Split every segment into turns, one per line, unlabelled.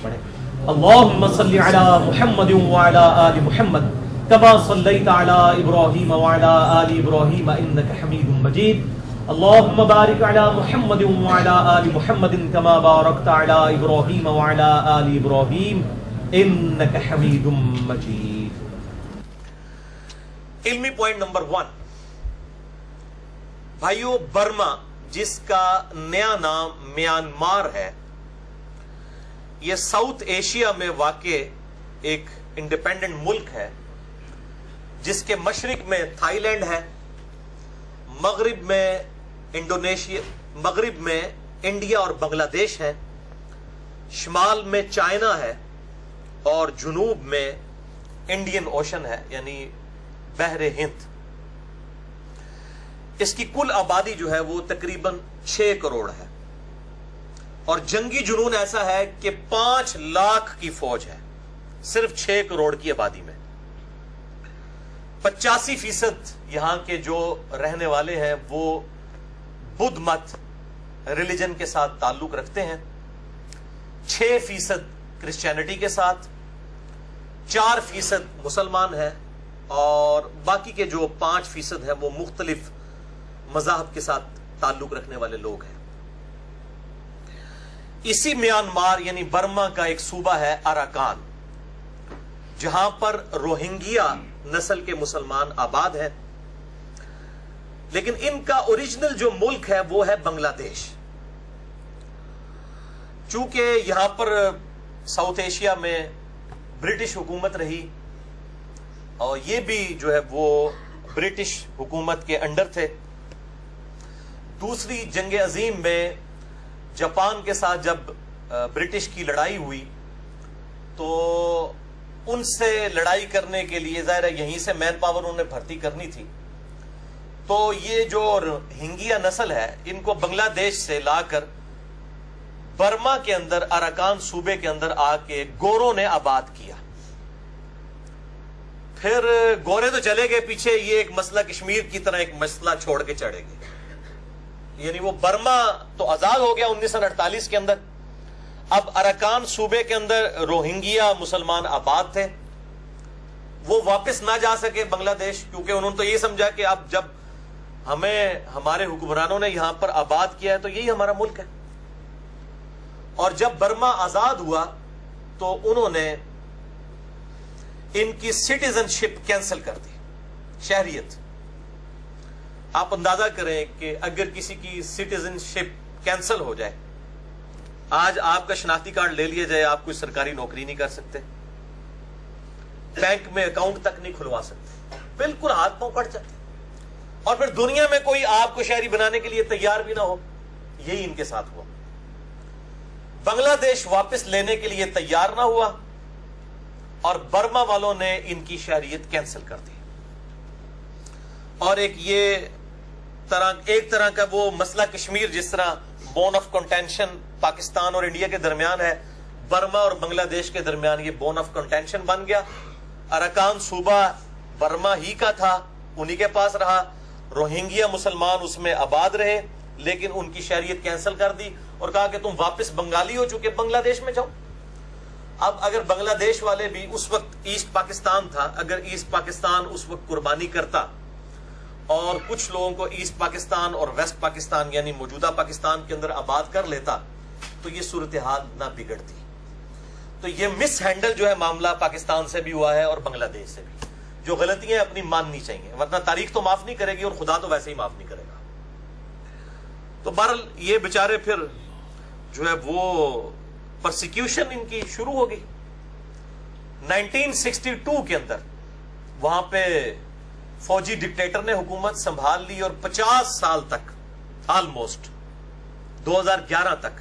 پڑھیں. اللہم صلی علی محمد وعلی آل محمد کما صلیت علی ابراہیم وعلی آل ابراہیم انک حمید مجید. اللہم بارک علی محمد وعلی آل محمد کما بارکت علی ابراہیم وعلی آل ابراہیم انک حمید مجید.
علمی پوائنٹ نمبر 1 بھائیو، برما جس کا نیا نام میانمار ہے، یہ ساؤتھ ایشیا میں واقع ایک انڈیپینڈنٹ ملک ہے جس کے مشرق میں تھائی لینڈ ہے، مغرب میں انڈونیشیا، مغرب میں انڈیا اور بنگلہ دیش ہے، شمال میں چائنا ہے اور جنوب میں انڈین اوشن ہے یعنی بحر ہند. اس کی کل آبادی جو ہے وہ تقریباً 6 کروڑ ہے اور جنگی جنون ایسا ہے کہ 5 لاکھ کی فوج ہے صرف 6 کروڑ کی آبادی میں. 85% یہاں کے جو رہنے والے ہیں وہ بدھ مت ریلیجن کے ساتھ تعلق رکھتے ہیں، 6% کرسچینٹی کے ساتھ، 4% مسلمان ہیں اور باقی کے جو 5% ہیں وہ مختلف مذاہب کے ساتھ تعلق رکھنے والے لوگ ہیں. اسی میانمار یعنی برما کا ایک صوبہ ہے اراکان، جہاں پر روہنگیا نسل کے مسلمان آباد ہیں، لیکن ان کا اوریجنل جو ملک ہے وہ ہے بنگلہ دیش. چونکہ یہاں پر ساؤتھ ایشیا میں برٹش حکومت رہی اور یہ بھی جو ہے وہ برٹش حکومت کے انڈر تھے. دوسری جنگ عظیم میں جاپان کے ساتھ جب برٹش کی لڑائی ہوئی تو ان سے لڑائی کرنے کے لیے ظاہر ہے یہیں سے مین پاور انہوں نے بھرتی کرنی تھی، تو یہ جو روہنگیا نسل ہے ان کو بنگلہ دیش سے لا کر برما کے اندر اراکان صوبے کے اندر آ کے گوروں نے آباد کیا. پھر گورے تو چلے گئے پیچھے، یہ ایک مسئلہ کشمیر کی طرح ایک مسئلہ چھوڑ کے چڑھے گئے. یعنی وہ برما تو آزاد ہو گیا 1948 کے اندر. اب اراکان صوبے کے اندر روہنگیا مسلمان آباد تھے، وہ واپس نہ جا سکے بنگلہ دیش، کیونکہ انہوں نے تو یہ سمجھا کہ اب جب ہمیں ہمارے حکمرانوں نے یہاں پر آباد کیا ہے تو یہی ہمارا ملک ہے. اور جب برما آزاد ہوا تو انہوں نے ان کی سٹیزن شپ کینسل کر دی، شہریت. آپ اندازہ کریں کہ اگر کسی کی سٹیزن شپ کینسل ہو جائے، آج آپ کا شناختی کارڈ لے لیا جائے، آپ کوئی سرکاری نوکری نہیں کر سکتے، بینک میں اکاؤنٹ تک نہیں کھلوا سکتے، بالکل ہاتھ پاؤں کٹ جاتے، اور پھر دنیا میں کوئی آپ کو شہری بنانے کے لیے تیار بھی نہ ہو. یہی ان کے ساتھ ہوا. بنگلہ دیش واپس لینے کے لیے تیار نہ ہوا اور برما والوں نے ان کی شہریت کینسل کر دی. اور ایک طرح کا وہ مسئلہ کشمیر جس طرح بون آف کنٹینشن پاکستان اور انڈیا کے درمیان ہے، برما اور بنگلہ دیش کے درمیان یہ بون آف کنٹینشن بن گیا. اراکان صوبہ برما ہی کا تھا، انہی کے پاس رہا، روہنگیا مسلمان اس میں آباد رہے، لیکن ان کی شہریت کینسل کر دی اور کہا کہ تم واپس بنگالی ہو چکے بنگلہ دیش میں جاؤ. اب اگر بنگلہ دیش والے بھی، اس وقت ایسٹ پاکستان تھا، اگر ایسٹ پاکستان اس وقت قربانی کرتا اور کچھ لوگوں کو ایسٹ پاکستان اور ویسٹ پاکستان یعنی موجودہ پاکستان کے اندر آباد کر لیتا تو یہ صورتحال نہ بگڑتی. تو یہ مس ہینڈل جو ہے معاملہ پاکستان سے بھی ہوا ہے اور بنگلہ دیش سے بھی. جو غلطیاں اپنی ماننی چاہیے، ورنہ تاریخ تو معاف نہیں کرے گی اور خدا تو ویسے ہی معاف نہیں کرے گا. تو بہرحال یہ بیچارے پھر جو ہے وہ پرسیکیوشن ان کی شروع ہو گئی. 1962 کے اندر وہاں پہ فوجی ڈکٹیٹر نے حکومت سنبھال لی اور 50 سال تک، آلموسٹ 2011 تک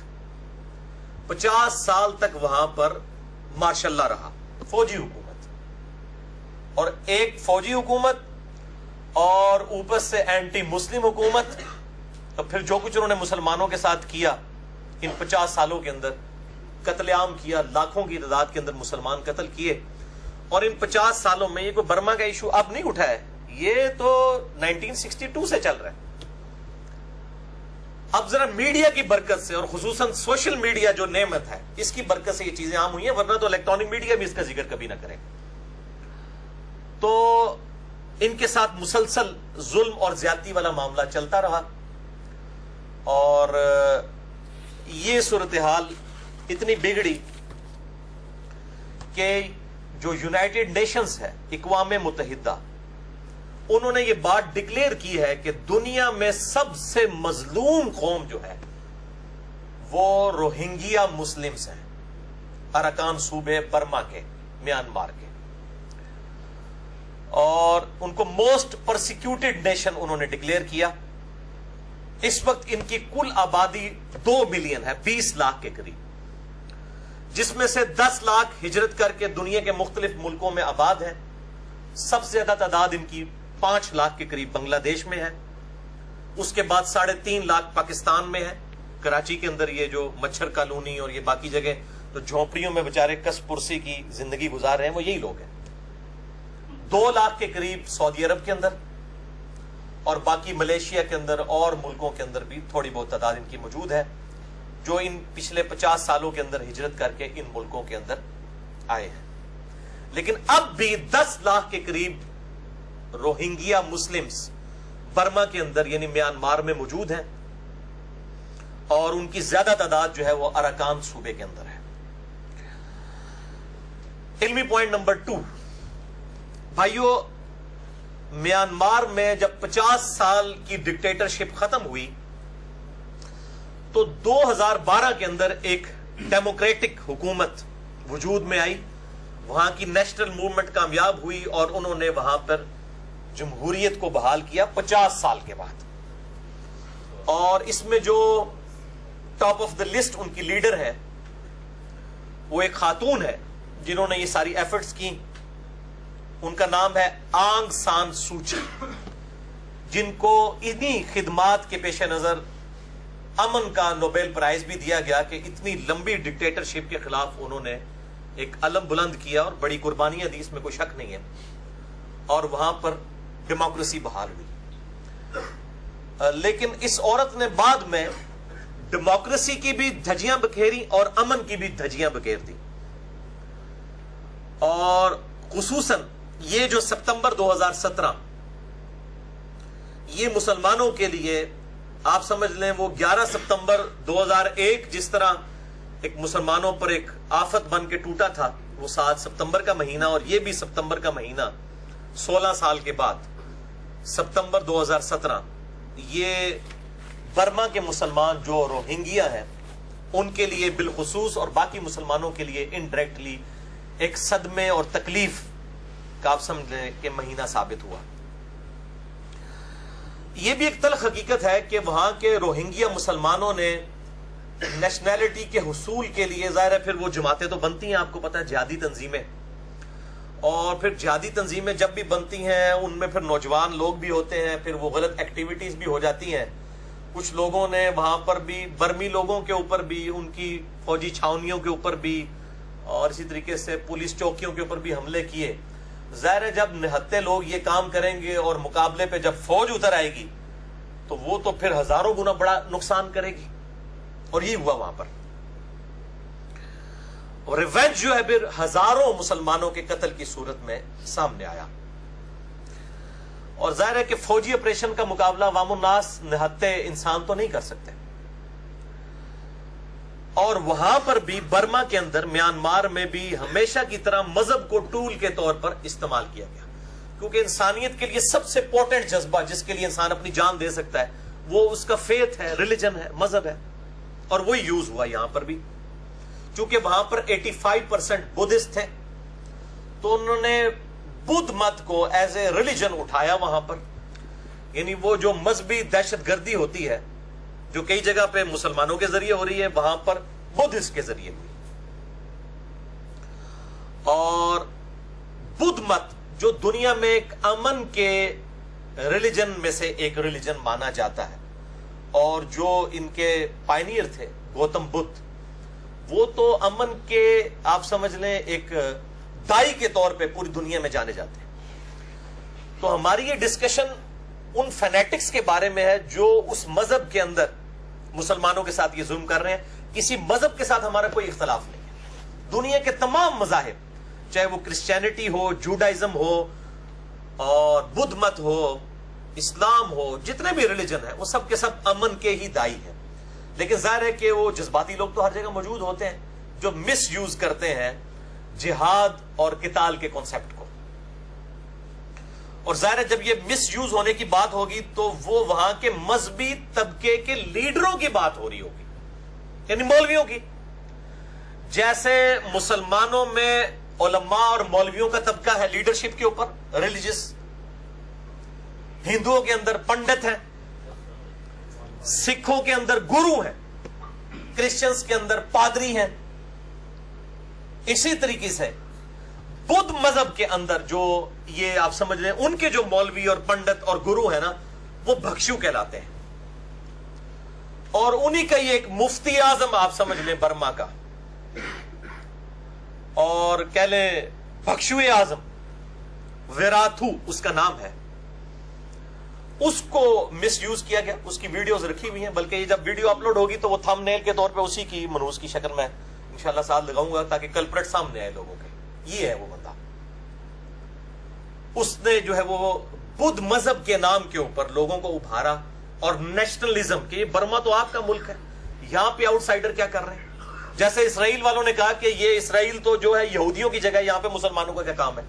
50 سال تک وہاں پر ماشاء اللہ رہا فوجی حکومت. اور ایک فوجی حکومت اور اوپر سے اینٹی مسلم حکومت. تو پھر جو کچھ انہوں نے مسلمانوں کے ساتھ کیا ان 50 سالوں کے اندر، قتل عام کیا، لاکھوں کی تعداد کے اندر مسلمان قتل کیے. اور ان 50 سالوں میں یہ کوئی برما کا ایشو اب نہیں اٹھا ہے، یہ تو 1962 سے چل رہا ہے. اب ذرا میڈیا کی برکت سے اور خصوصاً سوشل میڈیا جو نعمت ہے اس کی برکت سے یہ چیزیں عام ہوئی ہیں، ورنہ تو الیکٹرانک میڈیا بھی اس کا ذکر کبھی نہ کرے. تو ان کے ساتھ مسلسل ظلم اور زیادتی والا معاملہ چلتا رہا، اور یہ صورتحال اتنی بگڑی کہ جو یونائٹڈ نیشنز ہے، اقوام متحدہ، انہوں نے یہ بات ڈکلیئر کی ہے کہ دنیا میں سب سے مظلوم قوم جو ہے وہ روہنگیا مسلمز ہیں، اراکان صوبے برما کے، میانمار کے، اور ان کو موسٹ پرسیکیوٹڈ نیشن انہوں نے ڈکلیئر کیا. اس وقت ان کی کل آبادی 2 ملین ہے، 20 لاکھ کے قریب، جس میں سے 10 لاکھ ہجرت کر کے دنیا کے مختلف ملکوں میں آباد ہیں. سب سے زیادہ تعداد ان کی 5 لاکھ کے قریب بنگلہ دیش میں ہے. اس کے بعد 3.5 لاکھ پاکستان میں ہے، کراچی کے اندر یہ جو مچھر کالونی اور یہ باقی جگہ تو جھونپڑیوں میں بےچارے کس پرسی کی زندگی گزار رہے ہیں وہ یہی لوگ ہیں. 2 لاکھ کے قریب سعودی عرب کے اندر، اور باقی ملیشیا کے اندر اور ملکوں کے اندر بھی تھوڑی بہت تعداد ان کی موجود ہے، جو ان پچھلے 50 سالوں کے اندر ہجرت کر کے ان ملکوں کے اندر آئے ہیں. لیکن اب بھی 10 لاکھ کے قریب روہنگیا مسلمز برما کے اندر یعنی میانمار میں موجود ہیں، اور ان کی زیادہ تعداد جو ہے وہ اراکان صوبے کے اندر ہے. علمی پوائنٹ نمبر 2، بھائیو، میانمار میں جب 50 سال کی ڈکٹیٹرشپ ختم ہوئی تو 2012 کے اندر ایک ڈیموکریٹک حکومت وجود میں آئی. وہاں کی نیشنل موومنٹ کامیاب ہوئی اور انہوں نے وہاں پر جمہوریت کو بحال کیا 50 سال کے بعد. اور اس میں جو ٹاپ آف دا لسٹ ان کی لیڈر ہے وہ ایک خاتون ہے جنہوں نے یہ ساری ایفرٹس کی. ان کا نام ہے آنگ سان سوچی، جن کو انہی خدمات کے پیش نظر امن کا نوبیل پرائز بھی دیا گیا کہ اتنی لمبی ڈکٹیٹرشپ کے خلاف انہوں نے ایک علم بلند کیا اور بڑی قربانیاں دی، اس میں کوئی شک نہیں ہے، اور وہاں پر ڈیموکریسی بحال ہوئی. لیکن اس عورت نے بعد میں ڈیموکریسی کی بھی دھجیاں بکھیری اور امن کی بھی دھجیاں بکھیر دی. اور خصوصاً یہ جو ستمبر 2017 یہ مسلمانوں کے لیے آپ سمجھ لیں وہ 11 ستمبر 2001 جس طرح ایک مسلمانوں پر ایک آفت بن کے ٹوٹا تھا، وہ 7 ستمبر کا مہینہ، اور یہ بھی ستمبر کا مہینہ 16 سال کے بعد ستمبر 2017 یہ برما کے مسلمان جو روہنگیا ہیں ان کے لیے بالخصوص اور باقی مسلمانوں کے لیے انڈائریکٹلی ایک صدمے اور تکلیف کا آپ سمجھ لیں کہ مہینہ ثابت ہوا. یہ بھی ایک تلخ حقیقت ہے کہ وہاں کے روہنگیا مسلمانوں نے نیشنلٹی کے حصول کے لیے، ظاہر ہے پھر وہ جماعتیں تو بنتی ہیں، آپ کو پتا ہے جہادی تنظیمیں، اور پھر جہادی تنظیمیں جب بھی بنتی ہیں ان میں پھر نوجوان لوگ بھی ہوتے ہیں، پھر وہ غلط ایکٹیویٹیز بھی ہو جاتی ہیں. کچھ لوگوں نے وہاں پر بھی برمی لوگوں کے اوپر بھی، ان کی فوجی چھاونیوں کے اوپر بھی، اور اسی طریقے سے پولیس چوکیوں کے اوپر بھی حملے کیے. ظاہر ہے جب نہتے لوگ یہ کام کریں گے اور مقابلے پہ جب فوج اتر آئے گی تو وہ تو پھر ہزاروں گنا بڑا نقصان کرے گی، اور یہ ہوا وہاں پر. اور ریونج جو ہے پھر ہزاروں مسلمانوں کے قتل کی صورت میں سامنے آیا. اور ظاہر ہے کہ فوجی آپریشن کا مقابلہ عوام الناس نہتے انسان تو نہیں کر سکتے. اور وہاں پر بھی برما کے اندر میانمار میں بھی ہمیشہ کی طرح مذہب کو ٹول کے طور پر استعمال کیا گیا، کیونکہ انسانیت کے لیے سب سے امپورٹنٹ جذبہ جس کے لیے انسان اپنی جان دے سکتا ہے وہ اس کا فیتھ ہے، ریلیجن ہے، مذہب ہے، اور وہی یوز ہوا یہاں پر بھی. چونکہ وہاں پر 85% بدھسٹ تھے تو انہوں نے بدھ مت کو ایز اے ریلیجن اٹھایا وہاں پر. یعنی وہ جو مذہبی دہشت گردی ہوتی ہے جو کئی جگہ پہ مسلمانوں کے ذریعے ہو رہی ہے، وہاں پر بدھسٹ کے ذریعے ہوئی. اور بدھ مت جو دنیا میں ایک امن کے ریلیجن میں سے ایک ریلیجن مانا جاتا ہے، اور جو ان کے پائنیئر تھے گوتم بدھ، وہ تو امن کے آپ سمجھ لیں ایک دائی کے طور پہ پوری دنیا میں جانے جاتے ہیں. تو ہماری یہ ڈسکشن ان فینیٹکس کے بارے میں ہے جو اس مذہب کے اندر مسلمانوں کے ساتھ یہ ظلم کر رہے ہیں. کسی مذہب کے ساتھ ہمارا کوئی اختلاف نہیں ہے. دنیا کے تمام مذاہب, چاہے وہ کرسچینٹی ہو, جوڈائزم ہو, اور بدھ مت ہو, اسلام ہو, جتنے بھی ریلیجن ہیں وہ سب کے سب امن کے ہی دائی ہیں. لیکن ظاہر ہے کہ وہ جذباتی لوگ تو ہر جگہ موجود ہوتے ہیں جو مس یوز کرتے ہیں جہاد اور قتال کے کانسیپٹ کو. اور ظاہر ہے جب یہ مس یوز ہونے کی بات ہوگی تو وہ وہاں کے مذہبی طبقے کے لیڈروں کی بات ہو رہی ہوگی, یعنی مولویوں کی. جیسے مسلمانوں میں علماء اور مولویوں کا طبقہ ہے لیڈرشپ کے اوپر ریلیجس, ہندوؤں کے اندر پنڈت ہیں, سکھوں کے اندر گرو ہیں, کرسچنز کے اندر پادری ہیں. اسی طریقے سے بدھ مذہب کے اندر جو یہ آپ سمجھ لیں ان کے جو مولوی اور پنڈت اور گرو ہیں نا, وہ بھکشو کہلاتے ہیں. اور انہی کا یہ ایک مفتی اعظم آپ سمجھ لیں برما کا, اور کہہ لیں بھکشو اعظم, ویراتھو اس کا نام ہے, اس کو مس یوز کیا گیا. اس کی ویڈیوز رکھی ہوئی ہیں, بلکہ یہ جب ویڈیو اپلوڈ ہوگی تو وہ تھم نیل کے طور پہ اسی کی منوس کی شکل میں انشاءاللہ ساتھ لگاؤں گا تاکہ کلپریٹ سامنے آئے لوگوں کے. یہ ہے وہ بندہ, اس نے جو ہے وہ بدھ مذہب کے نام کے اوپر لوگوں کو ابھارا, اور نیشنلزم کہ یہ برما تو آپ کا ملک ہے, یہاں پہ آؤٹ سائڈر کیا کر رہے ہیں. جیسے اسرائیل والوں نے کہا کہ یہ اسرائیل تو جو ہے یہودیوں کی جگہ, یہاں پہ مسلمانوں کا کیا کام ہے.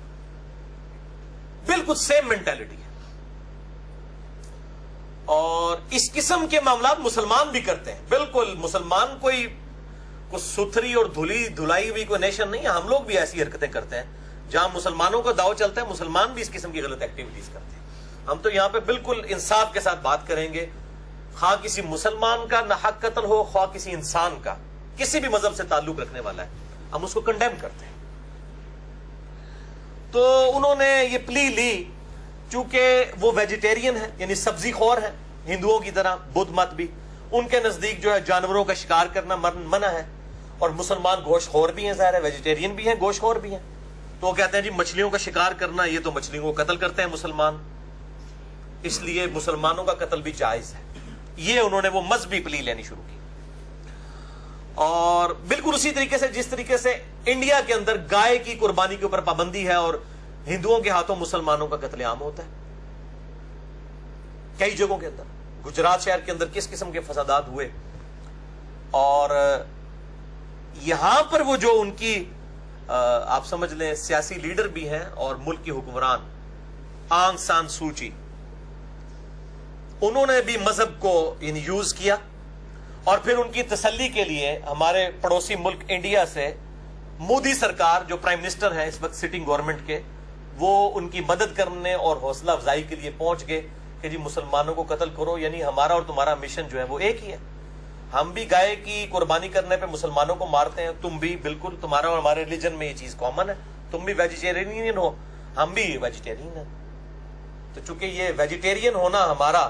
بالکل سیم مینٹالٹی ہے. اور اس قسم کے معاملات مسلمان بھی کرتے ہیں. بالکل مسلمان کوئی ستھری اور دھلائی ہوئی کوئی نیشن نہیں ہے. ہم لوگ بھی ایسی حرکتیں کرتے ہیں. جہاں مسلمانوں کا داؤ چلتا ہے مسلمان بھی اس قسم کی غلط ایکٹیویٹیز کرتے ہیں. ہم تو یہاں پہ بالکل انصاف کے ساتھ بات کریں گے, خواہ کسی مسلمان کا ناحق قتل ہو, خواہ کسی انسان کا, کسی بھی مذہب سے تعلق رکھنے والا ہے, ہم اس کو کنڈیم کرتے ہیں. تو انہوں نے یہ پلی لی, چونکہ وہ ویجیٹیرین ہے, یعنی سبزی خور ہے ہندوؤں کی طرح. بدھ مت بھی ان کے نزدیک جو ہے جانوروں کا شکار کرنا منع ہے, اور مسلمان گوشت خور بھی ہیں, ظاہر ہے ویجیٹیرین بھی ہیں, گوشت خور بھی ہیں. تو وہ کہتے ہیں جی مچھلیوں کا شکار کرنا, یہ تو مچھلیوں کو قتل کرتے ہیں مسلمان, اس لیے مسلمانوں کا قتل بھی جائز ہے. یہ انہوں نے وہ مذہبی پلی لینی شروع کی. اور بالکل اسی طریقے سے جس طریقے سے انڈیا کے اندر گائے کی قربانی کے اوپر پابندی ہے اور ہندوؤں کے ہاتھوں مسلمانوں کا قتل عام ہوتا ہے کئی جگہوں کے اندر. گجرات شہر کے اندر کس قسم کے فسادات ہوئے, اور یہاں پر وہ جو ان کی آپ سمجھ لیں سیاسی لیڈر بھی ہیں اور ملک کی حکمران آنگ سان سوچی, انہوں نے بھی مذہب کو یعنی یوز کیا. اور پھر ان کی تسلی کے لیے ہمارے پڑوسی ملک انڈیا سے مودی سرکار جو پرائم منسٹر ہیں اس وقت سٹنگ گورنمنٹ کے, وہ ان کی مدد کرنے اور حوصلہ افزائی کے لیے پہنچ گئے کہ جی مسلمانوں کو قتل کرو, یعنی ہمارا اور تمہارا مشن جو ہے وہ ایک ہی ہے. ہم بھی گائے کی قربانی کرنے پہ مسلمانوں کو مارتے ہیں, تم بھی بالکل, تمہارا اور ہمارے ریلیجن میں یہ چیز کامن ہے. تم بھی ویجیٹیرین ہو, ہم بھی ویجیٹیرین ہیں. تو چونکہ یہ ویجیٹیرین ہونا ہمارا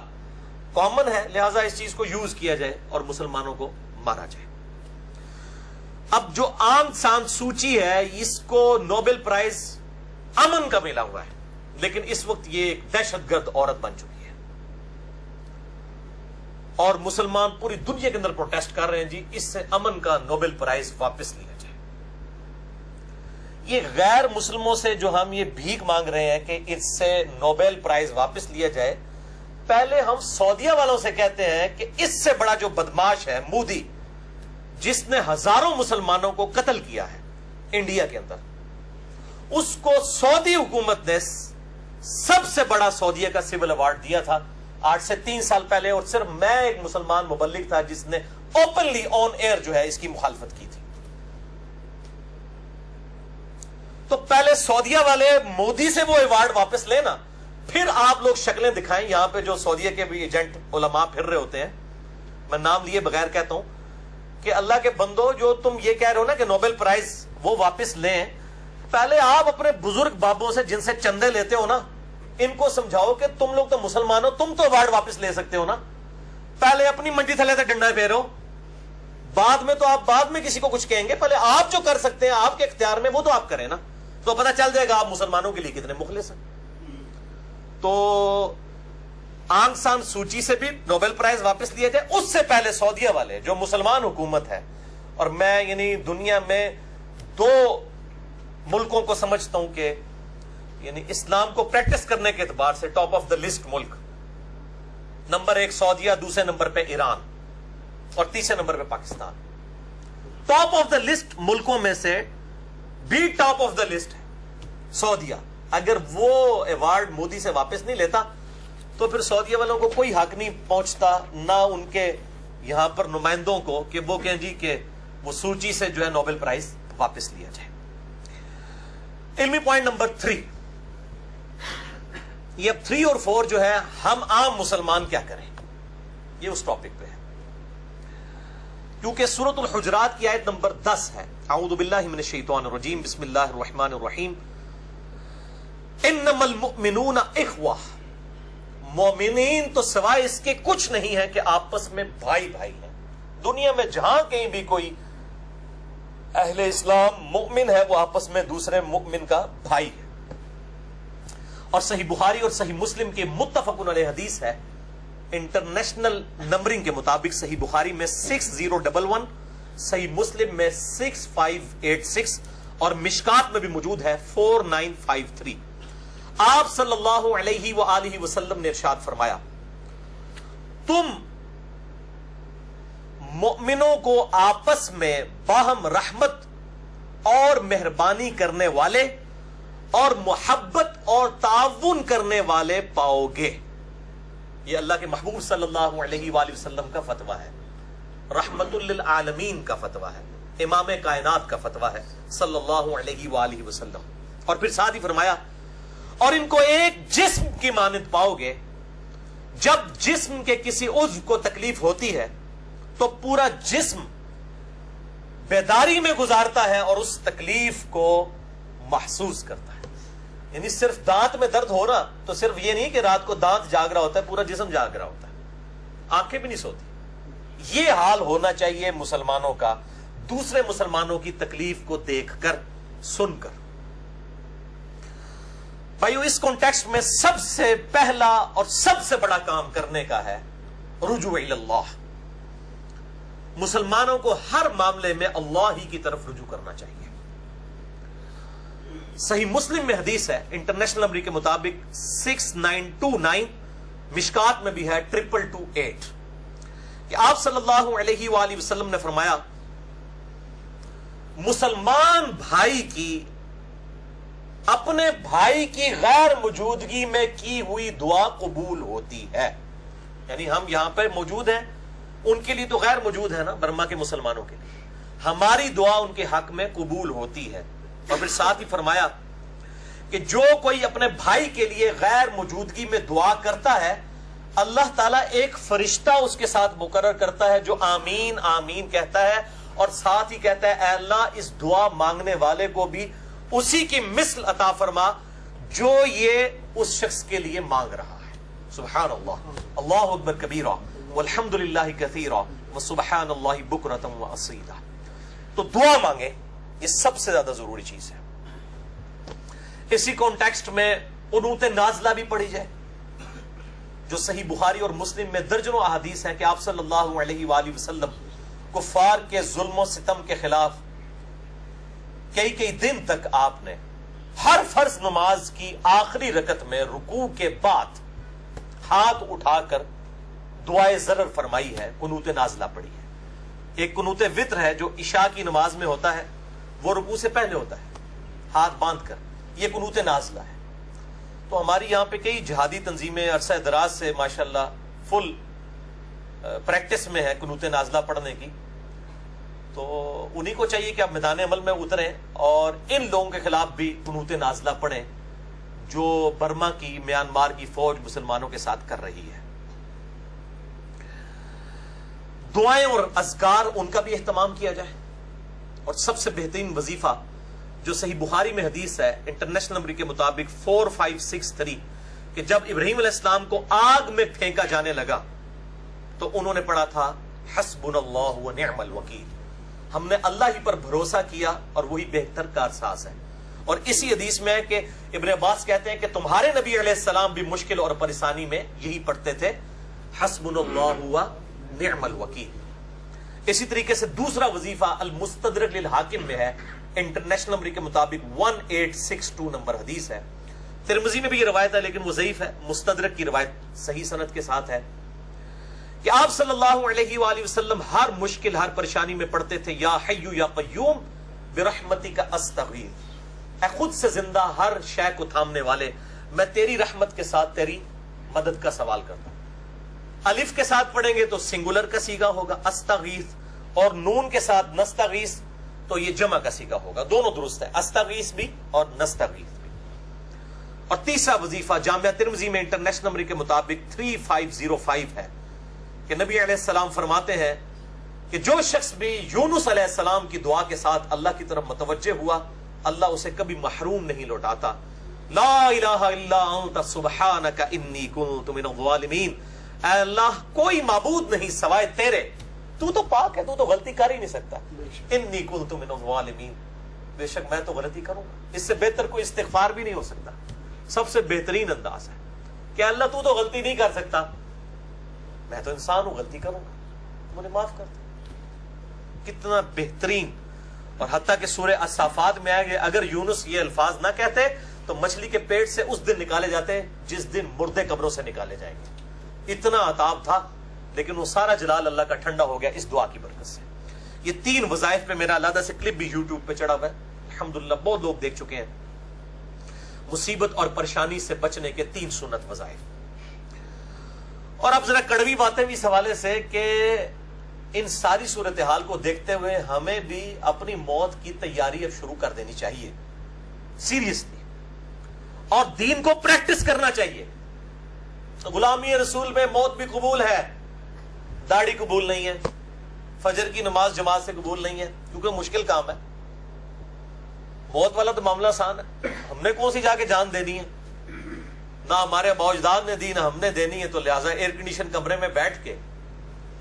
کامن ہے, لہٰذا اس چیز کو یوز کیا جائے اور مسلمانوں کو مارا جائے. اب جو آنگ سان سوچی ہے, اس کو نوبل پرائز امن کا ملا ہوا ہے, لیکن اس وقت یہ ایک دہشت گرد عورت بن چکی ہے. اور مسلمان پوری دنیا کے اندر پروٹیسٹ کر رہے ہیں جی اس سے امن کا نوبل پرائز واپس لیا جائے. یہ غیر مسلموں سے جو ہم یہ بھیک مانگ رہے ہیں کہ اس سے نوبل پرائز واپس لیا جائے, پہلے ہم سعودیہ والوں سے کہتے ہیں کہ اس سے بڑا جو بدماش ہے مودی, جس نے ہزاروں مسلمانوں کو قتل کیا ہے انڈیا کے اندر, اس کو سعودی حکومت نے سب سے بڑا سعودیہ کا سول ایوارڈ دیا تھا 8 سے 3 سال پہلے, اور صرف میں ایک مسلمان مبلغ تھا جس نے اوپنلی آن ایئر جو ہے اس کی مخالفت کی تھی. تو پہلے سعودیہ والے مودی سے وہ ایوارڈ واپس لینا, پھر آپ لوگ شکلیں دکھائیں. یہاں پہ جو سعودیہ کے بھی ایجنٹ علماء پھر رہے ہوتے ہیں, میں نام لیے بغیر کہتا ہوں کہ اللہ کے بندو, جو تم یہ کہہ رہے ہو نا کہ نوبل پرائز وہ واپس لیں, پہلے آپ اپنے بزرگ بابوں سے جن سے چندے لیتے ہو نا, ان کو سمجھاؤ کہ تم لوگ تو مسلمان ہو, تم تو ایوارڈ واپس لے سکتے ہو نا. پہلے اپنی منڈی تھلے سے ڈنڈا پھیرو, بعد میں تو آپ بعد میں کسی کو کچھ کہیں گے. پہلے آپ جو کر سکتے ہیں آپ کے اختیار میں وہ تو آپ کریں نا, تو پتہ چل جائے گا آپ مسلمانوں کے لیے کتنے مخلص ہیں. تو آنگ سان سوچی سے بھی نوبل پرائز واپس لیا جائے. اس سے پہلے سعودیہ والے جو مسلمان حکومت ہے, اور میں یعنی دنیا میں 2 ملکوں کو سمجھتا ہوں کہ یعنی اسلام کو پریکٹس کرنے کے اعتبار سے ٹاپ آف دا لسٹ ملک, نمبر 1 سعودیہ, دوسرے نمبر پہ ایران, اور تیسرے نمبر پہ Pakistan. Top of the list ملکوں میں سے بھی ٹاپ آف دا لسٹ ہے سعودیہ. اگر وہ ایوارڈ مودی سے واپس نہیں لیتا تو پھر سعودیہ والوں کو کوئی حق نہیں پہنچتا, نہ ان کے یہاں پر نمائندوں کو, کہ وہ کہیں جی کہ وہ سوچی سے جو ہے نوبل پرائز واپس لیا جائے. علمی پوائنٹ نمبر 3, یہ اب 3 اور 4 جو ہے ہم عام مسلمان کیا کریں, یہ اس ٹاپک پہ ہے. کیونکہ سورۃ الحجرات کی آیت نمبر 10 ہے, اعوذ باللہ من الشیطان الرجیم, بسم اللہ الرحمن الرحیم, انما المؤمنون اخوہ, مومنین تو سوائے اس کے کچھ نہیں ہے کہ آپس میں بھائی بھائی ہیں. دنیا میں جہاں کہیں بھی کوئی اہل اسلام مؤمن ہے وہ آپس میں دوسرے مؤمن کا بھائی ہے. اور صحیح بخاری اور صحیح مسلم کے متفق علیہ حدیث ہے, انٹرنیشنل نمبرنگ کے مطابق صحیح بخاری میں 6011, صحیح مسلم میں 6586, اور مشکات میں بھی موجود ہے 4953. آپ صلی اللہ علیہ وآلہ وسلم نے ارشاد فرمایا, تم مؤمنوں کو آپس میں باہم رحمت اور مہربانی کرنے والے اور محبت اور تعاون کرنے والے پاؤ گے. یہ اللہ کے محبوب صلی اللہ علیہ وآلہ وسلم کا فتویٰ ہے, رحمت للعالمین کا فتویٰ ہے, امام کائنات کا فتویٰ ہے صلی اللہ علیہ وآلہ وسلم. اور پھر ساتھ ہی فرمایا, اور ان کو ایک جسم کی مانند پاؤ گے. جب جسم کے کسی عضو کو تکلیف ہوتی ہے تو پورا جسم بیداری میں گزارتا ہے اور اس تکلیف کو محسوس کرتا ہے. یعنی صرف دانت میں درد ہو رہا تو صرف یہ نہیں کہ رات کو دانت جاگ رہا ہوتا ہے, پورا جسم جاگ رہا ہوتا ہے, آنکھیں بھی نہیں سوتی. یہ حال ہونا چاہیے مسلمانوں کا, دوسرے مسلمانوں کی تکلیف کو دیکھ کر, سن کر. بھائیو, اس کانٹیکسٹ میں سب سے پہلا اور سب سے بڑا کام کرنے کا ہے رجوع الی اللہ. مسلمانوں کو ہر معاملے میں اللہ ہی کی طرف رجوع کرنا چاہیے. صحیح مسلم میں حدیث ہے, انٹرنیشنل نمبر کے مطابق 6929, مشکات میں بھی ہے 2228, کہ آپ صلی اللہ علیہ وآلہ وسلم نے فرمایا, مسلمان بھائی کی اپنے بھائی کی غیر موجودگی میں کی ہوئی دعا قبول ہوتی ہے. یعنی ہم یہاں پہ موجود ہیں, ان کے لیے تو غیر موجود ہے نا, برما کے مسلمانوں کے لیے ہماری دعا ان کے حق میں قبول ہوتی ہے. اور پھر ساتھ ہی فرمایا کہ جو کوئی اپنے بھائی کے لیے غیر موجودگی میں دعا کرتا ہے, اللہ تعالیٰ ایک فرشتہ اس کے ساتھ مقرر کرتا ہے جو آمین آمین کہتا ہے, اور ساتھ ہی کہتا ہے اے اللہ اس دعا مانگنے والے کو بھی اسی کی مثل عطا فرما جو یہ اس شخص کے لیے مانگ رہا ہے. سبحان اللہ, اللہ اکبر کبیرہ, والحمد للہ کثیرہ, وسبحان اللہ بکرۃ واصیلا. تو دعا مانگے, یہ سب سے زیادہ ضروری چیز ہے. اسی کانٹیکسٹ میں قنوت نازلہ بھی پڑھی جائے, جو صحیح بخاری اور مسلم میں درجنوں احادیث ہیں کہ آپ صلی اللہ علیہ وآلہ وسلم کفار کے ظلم و ستم کے خلاف کئی دن تک آپ نے ہر فرض نماز کی آخری رکعت میں رکوع کے بعد ہاتھ اٹھا کر دعائے ضرر فرمائی ہے, قنوت نازلہ پڑھی ہے. ایک قنوت وتر ہے جو عشاء کی نماز میں ہوتا ہے, وہ رکوع سے پہلے ہوتا ہے ہاتھ باندھ کر, یہ قنوت نازلہ ہے. تو ہماری یہاں پہ کئی جہادی تنظیمیں عرصہ دراز سے ماشاءاللہ فل پریکٹس میں ہے قنوت نازلہ پڑھنے کی, تو انہی کو چاہیے کہ آپ میدان عمل میں اتریں اور ان لوگوں کے خلاف بھی قنوت نازلہ پڑھیں جو برما کی, میانمار کی فوج مسلمانوں کے ساتھ کر رہی ہے. دعائیں اور اذکار ان کا بھی اہتمام کیا جائے. اور سب سے بہترین وظیفہ جو صحیح بخاری میں حدیث ہے انٹرنیشنل نمبر کے مطابق 4563, کہ جب ابراہیم علیہ السلام کو آگ میں پھینکا جانے لگا تو انہوں نے پڑھا تھا حسبنا اللہ ونعم الوکیل, ہم نے اللہ ہی پر بھروسہ کیا اور وہی بہتر کارساز ہے. اور اسی حدیث میں ہے کہ ابن عباس کہتے ہیں کہ تمہارے نبی علیہ السلام بھی مشکل اور پریشانی میں یہی پڑھتے تھے حسبنا اللہ و نعم الوکیل۔ اسی طریقے سے دوسرا وظیفہ المستدرک للحاکم میں ہے، انٹرنیشنل نمبر کے مطابق 1862 نمبر حدیث ہے، ترمذی میں بھی یہ روایت ہے لیکن وہ ضعیف ہے، مستدرک کی روایت صحیح سند کے ساتھ ہے، کہ آپ صلی اللہ علیہ وآلہ وسلم ہر مشکل ہر پریشانی میں پڑھتے تھے یا حی یا قیوم برحمتک استغیث، اے خود سے زندہ ہر شے کو تھامنے والے میں تیری رحمت کے ساتھ تیری مدد کا سوال کرتا ہوں۔ الف کے ساتھ پڑھیں گے تو سنگولر کا صیغہ ہوگا استغیث، اور نون کے ساتھ نستغیث تو یہ جمع کا صیغہ ہوگا، دونوں درست ہے، استغیث بھی اور نستغیث بھی۔ اور تیسرا وظیفہ جامعہ ترمذی میں انٹرنیشنل نمبر کے مطابق 3505 ہے کہ نبی علیہ السلام فرماتے ہیں کہ جو شخص بھی یونس علیہ السلام کی دعا کے ساتھ اللہ کی طرف متوجہ ہوا اللہ اسے کبھی محروم نہیں لوٹاتا۔ لا الہ الا انت سبحانک انی کنت من الظالمین، اے اللہ کوئی معبود نہیں سوائے تیرے، تو تو پاک ہے، تو تو غلطی کر ہی نہیں سکتا، انی کنت من الظالمین، بے شک میں تو غلطی کروں گا۔ اس سے بہتر کوئی استغفار بھی نہیں ہو سکتا، سب سے بہترین انداز ہے کہ اللہ تو تو غلطی نہیں کر سکتا، میں تو انسان ہوں، غلطی کروں گا، مجھے معاف کر دے۔ کتنا بہترین! اور حتیٰ کہ سورہ الصافات میں آئے گے اگر یونس یہ الفاظ نہ کہتے تو مچھلی کے پیٹ سے اس دن نکالے جاتے جس دن مردے قبروں سے نکالے جائیں گے، اتنا عطاب تھا، لیکن وہ سارا جلال اللہ کا ٹھنڈا ہو گیا اس دعا کی برکت سے۔ یہ 3 وظائف پہ میرا علیحدہ سے کلپ بھی یوٹیوب پہ چڑھا ہوا ہے، الحمدللہ بہت لوگ دیکھ چکے ہیں، مصیبت اور پریشانی سے بچنے کے 3 سنت وظائف۔ اور اب ذرا کڑوی باتیں بھی اس حوالے سے کہ ان ساری صورتحال کو دیکھتے ہوئے ہمیں بھی اپنی موت کی تیاری اب شروع کر دینی چاہیے سیریسلی، اور دین کو پریکٹس کرنا چاہیے۔ غلامی رسول میں موت بھی قبول ہے، داڑھی قبول نہیں ہے، فجر کی نماز جماعت سے قبول نہیں ہے کیونکہ مشکل کام ہے، موت والا تو معاملہ آسان ہے، ہم نے کون سی جا کے جان دینی ہے، نہ ہمارے اباء اجداد نے دی نہ ہم نے دینی ہے، تو لہٰذا ایئر کنڈیشن کمرے میں بیٹھ کے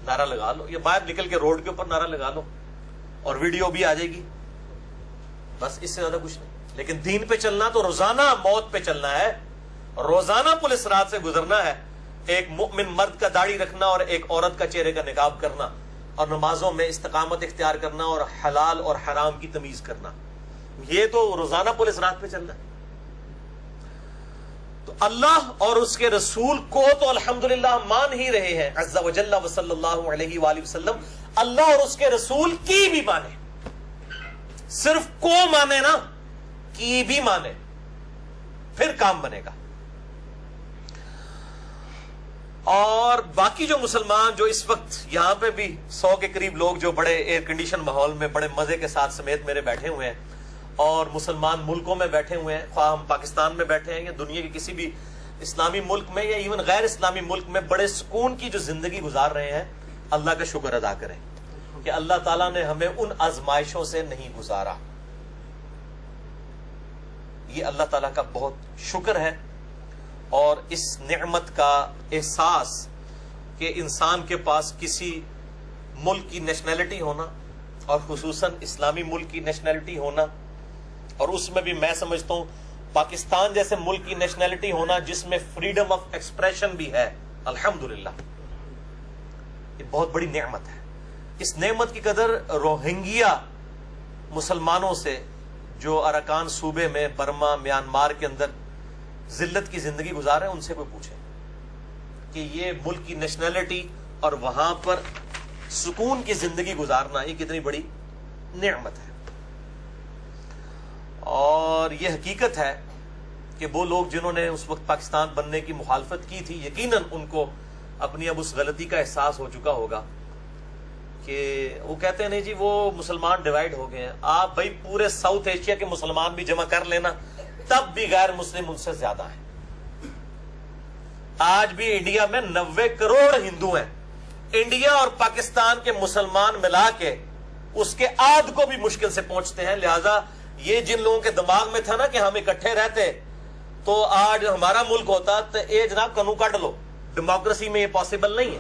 نعرہ لگا لو، یا باہر نکل کے روڈ کے اوپر نعرہ لگا لو اور ویڈیو بھی آ جائے گی، بس اس سے زیادہ کچھ نہیں۔ لیکن دین پہ چلنا تو روزانہ موت پہ چلنا ہے، روزانہ پولیس رات سے گزرنا ہے، ایک مؤمن مرد کا داڑھی رکھنا اور ایک عورت کا چہرے کا نقاب کرنا، اور نمازوں میں استقامت اختیار کرنا اور حلال اور حرام کی تمیز کرنا، یہ تو روزانہ پولیس رات پہ چلنا ہے۔ تو اللہ اور اس کے رسول کو تو الحمدللہ مان ہی رہے ہیں عز و جل و صلی اللہ علیہ وآلہ وسلم، اللہ اور اس کے رسول کی بھی مانے، صرف کو مانے نا، کی بھی مانے، پھر کام بنے گا۔ اور باقی جو مسلمان جو اس وقت یہاں پہ بھی 100 کے قریب لوگ جو بڑے ایئر کنڈیشن ماحول میں بڑے مزے کے ساتھ سمیت میرے بیٹھے ہوئے ہیں، اور مسلمان ملکوں میں بیٹھے ہوئے ہیں، خواہ ہم پاکستان میں بیٹھے ہیں یا دنیا کے کسی بھی اسلامی ملک میں یا ایون غیر اسلامی ملک میں، بڑے سکون کی جو زندگی گزار رہے ہیں، اللہ کا شکر ادا کریں کہ اللہ تعالیٰ نے ہمیں ان آزمائشوں سے نہیں گزارا، یہ اللہ تعالیٰ کا بہت شکر ہے۔ اور اس نعمت کا احساس کہ انسان کے پاس کسی ملک کی نیشنلٹی ہونا اور خصوصاً اسلامی ملک کی نیشنلٹی ہونا، اور اس میں بھی میں سمجھتا ہوں پاکستان جیسے ملک کی نیشنلٹی ہونا جس میں فریڈم آف ایکسپریشن بھی ہے، الحمدللہ یہ بہت بڑی نعمت ہے۔ اس نعمت کی قدر روہنگیا مسلمانوں سے جو اراکان صوبے میں برما میانمار کے اندر ذلت کی زندگی گزار رہے ہیں، ان سے کوئی پوچھے کہ یہ ملک کی نیشنلٹی اور وہاں پر سکون کی زندگی گزارنا یہ کتنی بڑی نعمت ہے۔ اور یہ حقیقت ہے کہ وہ لوگ جنہوں نے اس وقت پاکستان بننے کی مخالفت کی تھی، یقیناً ان کو اپنی اب اس غلطی کا احساس ہو چکا ہوگا کہ وہ کہتے ہیں نہیں جی وہ مسلمان ڈیوائیڈ ہو گئے ہیں، آپ بھائی پورے ساؤتھ ایشیا کے مسلمان بھی جمع کر لینا تب بھی غیر مسلم ان سے زیادہ ہیں۔ آج بھی انڈیا میں 90 کروڑ ہندو ہیں، انڈیا اور پاکستان کے مسلمان ملا کے اس کے آدھ کو بھی مشکل سے پہنچتے ہیں، لہذا یہ جن لوگوں کے دماغ میں تھا نا کہ ہم اکٹھے رہتے تو آج ہمارا ملک ہوتا تو اے جناب کنو کٹ لو، ڈیموکریسی میں یہ پاسبل نہیں ہے،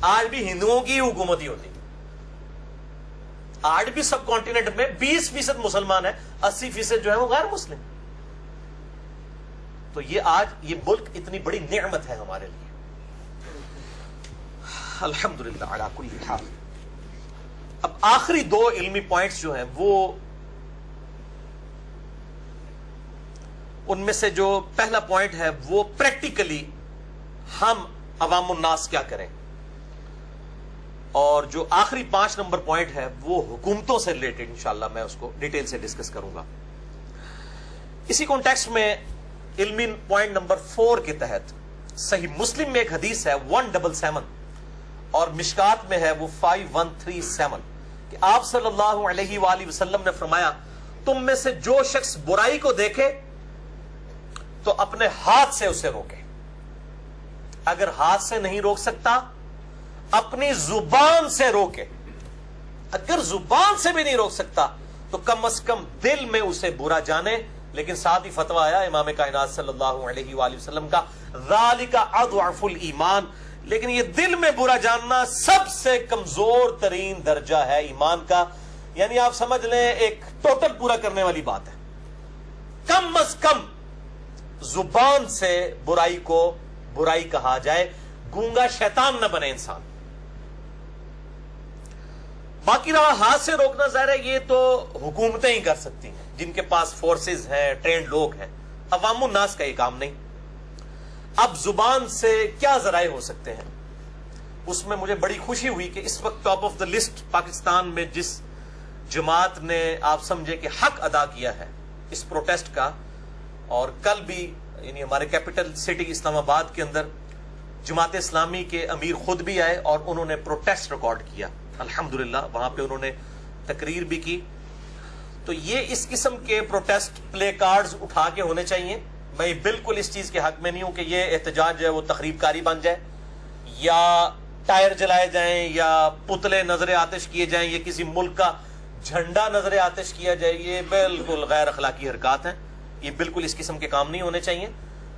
آج بھی ہندوؤں کی حکومت ہی ہوتی، آج بھی سب کانٹیننٹ میں 20% مسلمان ہیں، 80% جو ہے وہ غیر مسلم. تو یہ آج یہ ملک اتنی بڑی نعمت ہے ہمارے لیے. الحمدللہ علی کل حال. اب آخری 2 علمی پوائنٹس جو ہیں وہ ان میں سے جو پہلا پوائنٹ ہے وہ پریکٹیکلی ہم عوام الناس کیا کریں، اور جو آخری 5 نمبر پوائنٹ ہے وہ حکومتوں سے ریلیٹڈ انشاءاللہ میں اس کو ڈیٹیل سے ڈسکس کروں گا. اسی کانٹیکسٹ میں علمی پوائنٹ نمبر 4 کے تحت صحیح مسلم میں ایک حدیث ہے 177 اور مشکات میں ہے وہ 5137 کہ آپ صلی اللہ علیہ وآلہ وسلم نے فرمایا تم میں سے جو شخص برائی کو دیکھے تو اپنے ہاتھ سے اسے روکے، اگر ہاتھ سے نہیں روک سکتا اپنی زبان سے روکے، اگر زبان سے بھی نہیں روک سکتا تو کم از کم دل میں اسے برا جانے. لیکن ساتھ ہی فتویٰ آیا امام کائنات صلی اللہ علیہ وآلہ وسلم کا ذالک اضعف الایمان، لیکن یہ دل میں برا جاننا سب سے کمزور ترین درجہ ہے ایمان کا. یعنی آپ سمجھ لیں ایک ٹوٹل پورا کرنے والی بات ہے. کم از کم زبان سے برائی کو برائی کہا جائے، گونگا شیطان نہ بنے انسان. باقی رہا ہاتھ سے روکنا، ظاہر ہے یہ تو حکومتیں ہی کر سکتی ہیں جن کے پاس فورسز ہیں، ٹرینڈ لوگ ہیں. عوام الناس کا یہ کام نہیں. اب زبان سے کیا ذرائع ہو سکتے ہیں، اس میں مجھے بڑی خوشی ہوئی کہ اس وقت top of the list Pakistan میں جس جماعت نے آپ سمجھے کہ حق ادا کیا ہے اس پروٹیسٹ کا، اور کل بھی یعنی ہمارے کیپٹل سٹی اسلام آباد کے اندر جماعت اسلامی کے امیر خود بھی آئے اور انہوں نے پروٹیسٹ ریکارڈ کیا. الحمدللہ وہاں پہ انہوں نے تقریر بھی کی. تو یہ اس قسم کے پروٹیسٹ پلے کارڈز اٹھا کے ہونے چاہیے. میں بالکل اس چیز کے حق میں نہیں ہوں کہ یہ احتجاج جو ہے وہ تخریب کاری بن جائے یا ٹائر جلائے جائیں یا پتلے نظر آتش کیے جائیں یا کسی ملک کا جھنڈا نظر آتش کیا جائے. یہ بالکل غیر اخلاقی حرکات ہیں. یہ بالکل اس قسم کے کام نہیں ہونے چاہیے.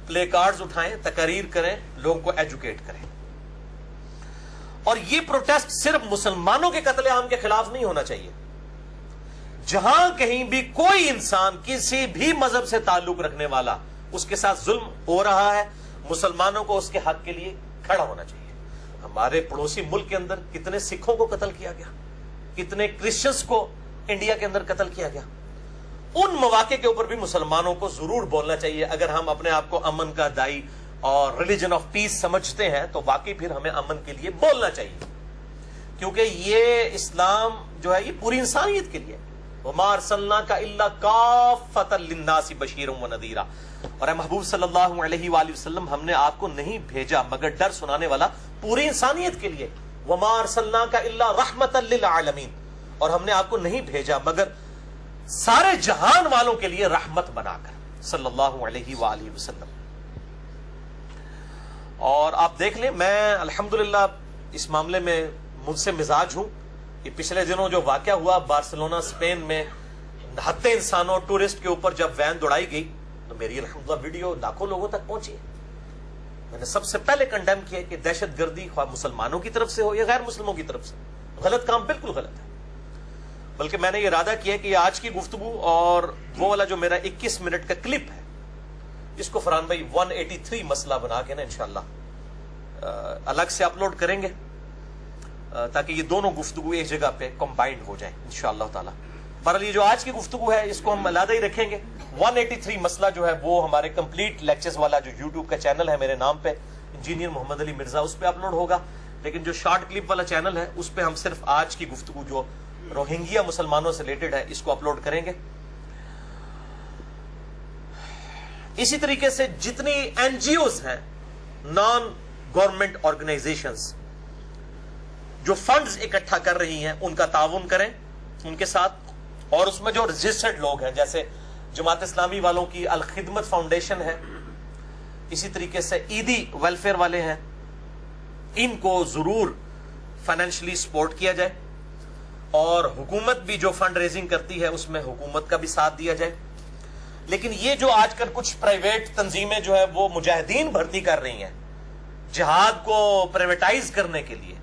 پلے کارڈز اٹھائیں، تقاریر کریں، لوگوں کو ایجوکیٹ کریں. اور یہ پروٹیسٹ صرف مسلمانوں کے قتل عام کے خلاف نہیں ہونا چاہیے. جہاں کہیں بھی کوئی انسان کسی بھی مذہب سے تعلق رکھنے والا اس کے ساتھ ظلم ہو رہا ہے، مسلمانوں کو اس کے حق کے لیے کھڑا ہونا چاہیے. ہمارے پڑوسی ملک کے اندر کتنے سکھوں کو قتل کیا گیا، کتنے کرسچنز کو انڈیا کے اندر قتل کیا گیا. ان مواقع کے اوپر بھی مسلمانوں کو ضرور بولنا چاہیے. اگر ہم اپنے آپ کو امن کا دائی اور ریلیجن آف پیس سمجھتے ہیں تو واقعی پھر ہمیں امن کے لیے بولنا چاہیے، کیونکہ یہ اسلام جو ہے یہ پوری انسانیت کے لیے. وَمَا أَرْسَلْنَاكَ إِلَّا كَافَّةً لِلنَّاسِ بَشِيرًا وَنَذِيرًا. اور اے محبوب صلی اللہ علیہ وآلہ وسلم ہم نے آپ کو نہیں بھیجا مگر ڈر سنانے والا پوری انسانیت کے لیے. وَمَا أَرْسَلْنَاكَ إِلَّا رَحْمَةً لِلْعَالَمِينَ. اور ہم نے آپ کو نہیں بھیجا مگر سارے جہان والوں کے لیے رحمت بنا کر صلی اللہ علیہ وآلہ وسلم. اور آپ دیکھ لیں میں الحمدللہ اس معاملے میں مجھ سے مزاج ہوں. یہ پچھلے دنوں جو واقعہ ہوا بارسلونا اسپین میں نہتے انسانوں ٹورسٹ کے اوپر جب وین دوڑائی گئی تو میری الحمدللہ ویڈیو لاکھوں لوگوں تک پہنچی. میں نے سب سے پہلے کنڈیم کیا کہ دہشت گردی خواہ مسلمانوں کی طرف سے ہو یا غیر مسلموں کی طرف سے غلط کام بالکل غلط ہے. بلکہ میں نے یہ ارادہ کیا کہ آج کی گفتگو اور وہ والا جو میرا 21 منٹ کا کلپ ہے اس کو فرحان بھائی 183 مسئلہ بنا کے نا انشاءاللہ الگ سے اپلوڈ کریں گے تاکہ یہ دونوں گفتگو ایک جگہ پہ کمبائنڈ ہو جائیں انشاءاللہ تعالی. بہرحال یہ جو آج کی گفتگو ہے اس کو ہم علیحدہ ہی رکھیں گے. 183 مسئلہ جو ہے وہ ہمارے کمپلیٹ لیکچرز والا جو یوٹیوب کا چینل ہے میرے نام پہ انجینئر محمد علی مرزا اس پہ اپلوڈ ہوگا. لیکن جو شارٹ کلپ والا چینل ہے اس پہ ہم صرف آج کی گفتگو جو روہنگیا مسلمانوں سے ریلیٹڈ ہے اس کو اپلوڈ کریں گے. اسی طریقے سے جتنی این جی اوز ہیں نان گورنمنٹ آرگنائزیشنز جو فنڈز اکٹھا کر رہی ہیں ان کا تعاون کریں ان کے ساتھ. اور اس میں جو رجسٹرڈ لوگ ہیں جیسے جماعت اسلامی والوں کی الخدمت فاؤنڈیشن ہے، اسی طریقے سے عیدی ویلفیئر والے ہیں، ان کو ضرور فائنینشلی سپورٹ کیا جائے. اور حکومت بھی جو فنڈ ریزنگ کرتی ہے اس میں حکومت کا بھی ساتھ دیا جائے. لیکن یہ جو آج کل کچھ پرائیویٹ تنظیمیں جو ہے وہ مجاہدین بھرتی کر رہی ہیں جہاد کو پرائیویٹائز کرنے کے لیے،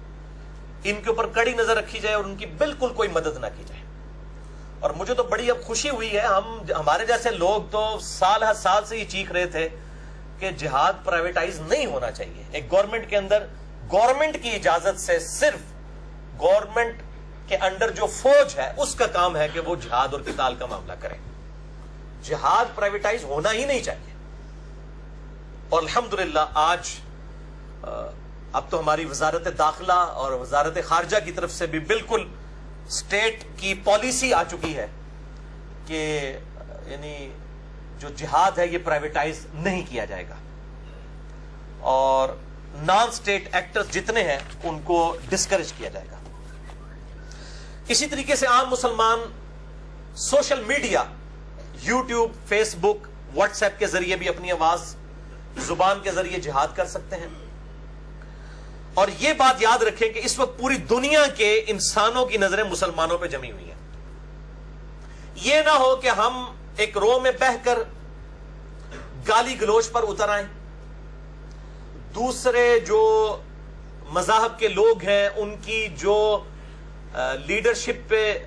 ان کے اوپر کڑی نظر رکھی جائے اور ان کی بالکل کوئی مدد نہ کی جائے. اور مجھے تو بڑی اب خوشی ہوئی ہے, ہمارے جیسے لوگ تو سال ہر سال سے یہ چیخ رہے تھے کہ جہاد پرائیویٹائز نہیں ہونا چاہیے. ایک گورنمنٹ کے اندر گورنمنٹ کی اجازت سے صرف گورنمنٹ کے انڈر جو فوج ہے اس کا کام ہے کہ وہ جہاد اور قتال کا معاملہ کرے. جہاد پرائیویٹائز ہونا ہی نہیں چاہیے. اور الحمدللہ آج اب تو ہماری وزارت داخلہ اور وزارت خارجہ کی طرف سے بھی بالکل اسٹیٹ کی پالیسی آ چکی ہے کہ یعنی جو جہاد ہے یہ پرائیویٹائز نہیں کیا جائے گا, اور نان اسٹیٹ ایکٹرز جتنے ہیں ان کو ڈسکریج کیا جائے گا. اسی طریقے سے عام مسلمان سوشل میڈیا, یوٹیوب, فیس بک, واٹس ایپ کے ذریعے بھی اپنی آواز زبان کے ذریعے جہاد کر سکتے ہیں. اور یہ بات یاد رکھیں کہ اس وقت پوری دنیا کے انسانوں کی نظریں مسلمانوں پہ جمی ہوئی ہیں. یہ نہ ہو کہ ہم ایک رو میں بہہ کر گالی گلوچ پر اتر آئیں, دوسرے جو مذاہب کے لوگ ہیں ان کی جو لیڈرشپ پہ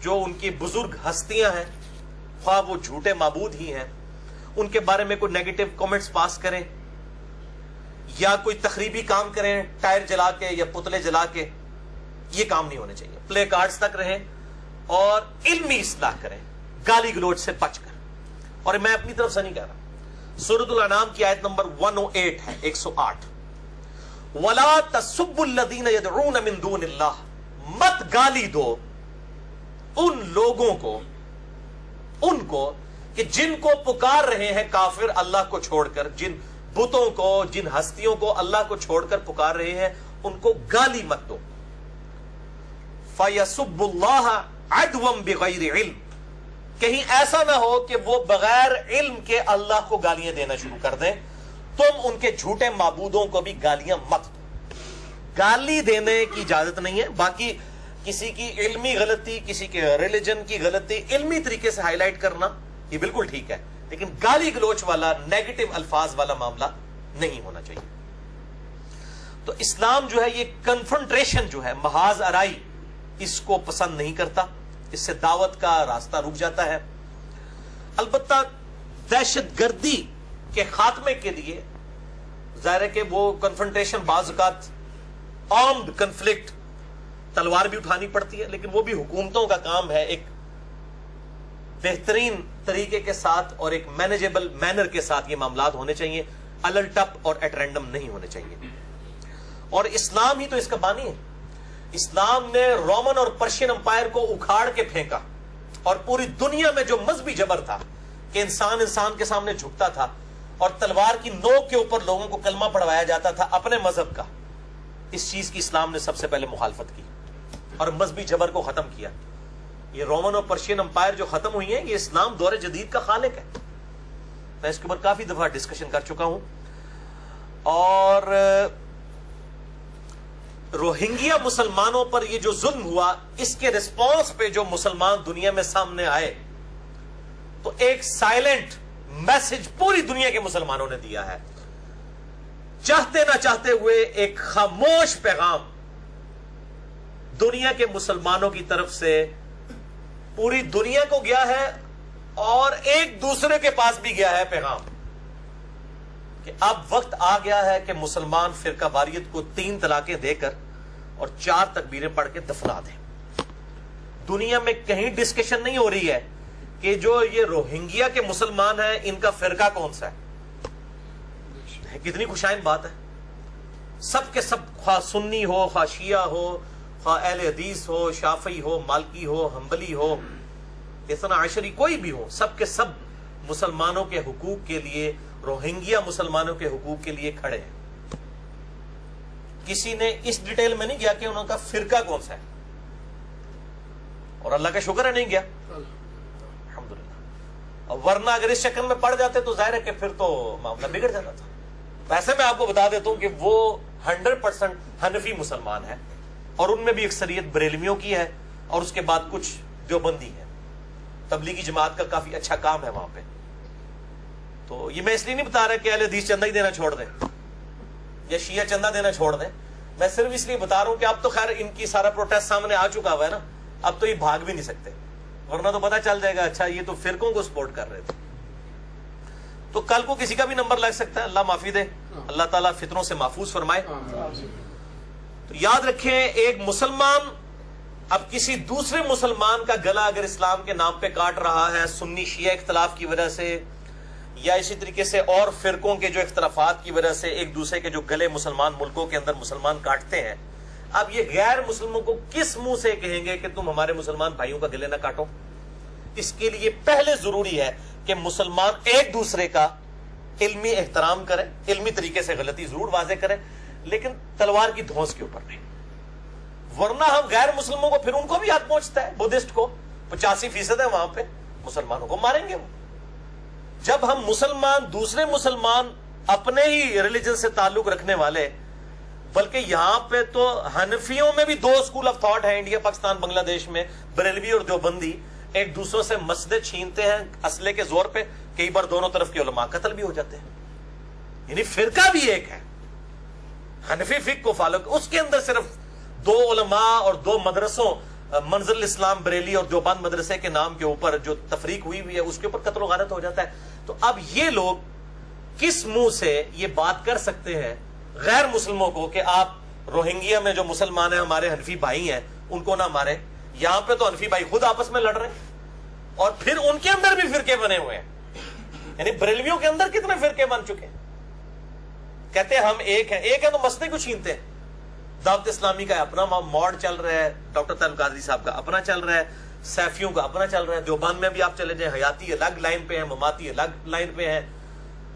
جو ان کی بزرگ ہستیاں ہیں, خواہ وہ جھوٹے معبود ہی ہیں, ان کے بارے میں کوئی نیگیٹو کامنٹس پاس کریں یا کوئی تخریبی کام کریں ٹائر جلا کے یا پتلے جلا کے. یہ کام نہیں ہونے چاہیے. پلے کارڈز تک رہیں اور علمی اصلاح کریں گالی گلوچ سے بچ کر. اور میں اپنی طرف سے نہیں کہہ رہا, سورۃ الانعام کی آیت نمبر 108 ہے, 108, وَلَا تَسُبُّوا الَّذِينَ يَدْعُونَ مِن دُونِ اللَّهِ, مت گالی دو ان لوگوں کو, ان کو کہ جن کو پکار رہے ہیں کافر اللہ کو چھوڑ کر, جن بتوں کو, جن ہستیوں کو اللہ کو چھوڑ کر پکار رہے ہیں ان کو گالی مت دو. فَيَسُبُّ اللَّهَ عَدْوًا بِغَيْرِ عِلْمٍ, کہیں ایسا نہ ہو کہ وہ بغیر علم کے اللہ کو گالیاں دینا شروع کر دیں. تم ان کے جھوٹے معبودوں کو بھی گالیاں مت دو. گالی دینے کی اجازت نہیں ہے. باقی کسی کی علمی غلطی, کسی کے ریلیجن کی غلطی علمی طریقے سے ہائی لائٹ کرنا یہ بالکل ٹھیک ہے, لیکن گالی گلوچ والا, نیگیٹو الفاظ والا معاملہ نہیں ہونا چاہیے. تو اسلام جو ہے یہ کنفرنٹریشن جو ہے, محاذ آرائی, اس کو پسند نہیں کرتا. اس سے دعوت کا راستہ رک جاتا ہے. البتہ دہشت گردی کے خاتمے کے لیے ظاہر ہے کہ وہ کنفرنٹریشن بعض اوقات آرمڈ کنفلکٹ, تلوار بھی اٹھانی پڑتی ہے, لیکن وہ بھی حکومتوں کا کام ہے ایک بہترین طریقے کے ساتھ اور ایک مینیجیبل مینر کے ساتھ یہ معاملات ہونے چاہیے. الل ٹپ اور ایٹ رینڈم نہیں ہونے چاہیے. اور اسلام ہی تو اس کا بانی ہے. اسلام نے رومن اور پرشین امپائر کو اکھاڑ کے پھینکا, اور پوری دنیا میں جو مذہبی جبر تھا کہ انسان انسان کے سامنے جھکتا تھا اور تلوار کی نوک کے اوپر لوگوں کو کلمہ پڑھوایا جاتا تھا اپنے مذہب کا, اس چیز کی اسلام نے سب سے پہلے مخالفت کی اور مذہبی جبر کو ختم کیا. یہ رومن اور پرشین امپائر جو ختم ہوئی ہیں, یہ اسلام دور جدید کا خالق ہے. میں اس کے اوپر کافی دفعہ ڈسکشن کر چکا ہوں. اور روہنگیا مسلمانوں پر یہ جو ظلم ہوا, اس کے رسپانس پہ جو مسلمان دنیا میں سامنے آئے, تو ایک سائلنٹ میسج پوری دنیا کے مسلمانوں نے دیا ہے. چاہتے نہ چاہتے ہوئے ایک خاموش پیغام دنیا کے مسلمانوں کی طرف سے پوری دنیا کو گیا ہے, اور ایک دوسرے کے پاس بھی گیا ہے پیغام کہ اب وقت آ گیا ہے کہ مسلمان فرقہ واریت کو 3 طلاقیں دے کر اور 4 تکبیریں پڑھ کے دفنا دیں. دنیا میں کہیں ڈسکشن نہیں ہو رہی ہے کہ جو یہ روہنگیا کے مسلمان ہیں ان کا فرقہ کون سا ہے. کتنی خوشائن بات ہے. سب کے سب, خواہ سنی ہو, خواہ شیعہ ہو, خواہ اہل حدیث ہو, شافعی ہو, مالکی ہو, حنبلی ہو, اثنا عشری کوئی بھی ہو, سب کے سب مسلمانوں کے حقوق کے لیے, روہنگیا مسلمانوں کے حقوق کے لیے کھڑے ہیں. کسی نے اس ڈیٹیل میں نہیں گیا کہ انہوں کا فرقہ کون سا ہے, اور اللہ کا شکر ہے نہیں گیا الحمدللہ. ورنہ اگر اس شکل میں پڑ جاتے تو ظاہر ہے کہ پھر تو معاملہ بگڑ جاتا تھا. ویسے میں آپ کو بتا دیتا ہوں کہ وہ 100% حنفی مسلمان ہے, اور ان میں بھی اکثریت بریلویوں کی ہے, اور اس کے بعد کچھ دیوبندی ہے. تبلیغی جماعت کا کافی اچھا کام ہے وہاں پہ. تو یہ میں اس لیے نہیں بتا رہا کہ اہل حدیث چندہ ہی دینا چھوڑ دیں یا شیعہ چندہ دینا چھوڑ دیں, میں صرف اس لیے بتا رہا ہوں کہ اب تو خیر ان کی سارا پروٹیسٹ سامنے آ چکا ہوا ہے نا, اب تو یہ بھاگ بھی نہیں سکتے, ورنہ تو پتہ چل جائے گا اچھا یہ تو فرقوں کو سپورٹ کر رہے تھے. تو کل کو کسی کا بھی نمبر لگ سکتا ہے, اللہ معافی دے, اللہ تعالیٰ فتنوں سے محفوظ فرمائے. تو یاد رکھیں, ایک مسلمان اب کسی دوسرے مسلمان کا گلا اگر اسلام کے نام پہ کاٹ رہا ہے سنی شیعہ اختلاف کی وجہ سے, یا اسی طریقے سے اور فرقوں کے جو اختلافات کی وجہ سے ایک دوسرے کے جو گلے مسلمان ملکوں کے اندر مسلمان کاٹتے ہیں, اب یہ غیر مسلموں کو کس منہ سے کہیں گے کہ تم ہمارے مسلمان بھائیوں کا گلے نہ کاٹو؟ اس کے لیے پہلے ضروری ہے کہ مسلمان ایک دوسرے کا علمی احترام کرے, علمی طریقے سے غلطی ضرور واضح کرے, لیکن تلوار کی دھونس کے اوپر نہیں. ورنہ ہم غیر مسلموں کو پھر ان کو بھی ہاتھ پہنچتا ہے, بدھسٹ کو 85% ہے وہاں پہ, مسلمانوں کو ماریں گے وہ. جب ہم مسلمان دوسرے مسلمان اپنے ہی ریلیجن سے تعلق رکھنے والے, بلکہ یہاں پہ تو حنفیوں میں بھی 2 اسکول آف تھاٹ ہیں انڈیا پاکستان بنگلہ دیش میں, بریلوی اور دیوبندی, ایک دوسروں سے مسجدیں چھینتے ہیں اسلحے کے زور پہ, کئی بار دونوں طرف کے علماء قتل بھی ہو جاتے ہیں. یعنی فرقہ بھی ایک ہے, حنفی فقہ کو فالو, اس کے اندر صرف 2 علماء اور 2 مدرسوں, منزل اسلام بریلی اور دیوبند مدرسے کے نام کے اوپر جو تفریق ہوئی ہے اس کے اوپر قتل و غارت ہو جاتا ہے. تو اب یہ لوگ کس منہ سے یہ بات کر سکتے ہیں غیر مسلموں کو کہ آپ روہنگیا میں جو مسلمان ہیں ہمارے حنفی بھائی ہیں ان کو نہ مارے؟ یہاں پہ تو حنفی بھائی خود آپس میں لڑ رہے ہیں, اور پھر ان کے اندر بھی فرقے بنے ہوئے ہیں. یعنی بریلویوں کے اندر کتنے فرقے بن چکے ہیں, کہتے ہیں ہم ایک ہیں, ایک ہے تو مسئلے کو چھینتے ہیں. دعوت اسلامی کا اپنا موڈ چل رہا ہے, ڈاکٹر طارق قادری صاحب کا اپنا چل رہا ہے, سیفیوں کا اپنا چل رہا ہے, دیوبند میں بھی آپ چلے جائیں حیاتی الگ لائن پہ ہیں, مماتی الگ لائن پہ ہیں.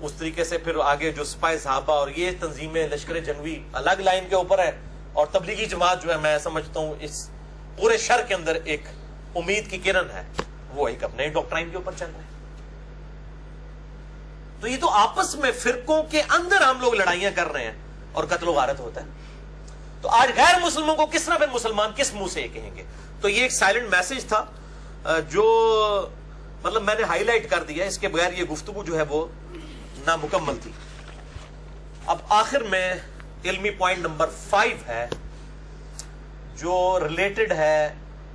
اس طریقے سے پھر آگے جو سپاہی صحابہ اور یہ تنظیمیں لشکر جنگی الگ لائن کے اوپر ہے, اور تبلیغی جماعت جو ہے میں سمجھتا ہوں اس پورے شر کے اندر ایک امید کی کرن ہے, وہ ایک اپنے ڈاکٹرائن کے اوپر چل رہا ہے. تو یہ تو آپس میں فرقوں کے اندر ہم لوگ لڑائیاں کر رہے ہیں اور قتل و غارت ہوتا ہے. تو آج غیر مسلموں کو کس طرح پھر مسلمان کس منہ سے یہ کہیں گے؟ تو یہ ایک سائلنٹ میسج تھا جو مطلب میں نے ہائی لائٹ کر دیا, اس کے بغیر یہ گفتگو جو ہے وہ نامکمل تھی. اب آخر میں علمی پوائنٹ نمبر 5 ہے جو ریلیٹڈ ہے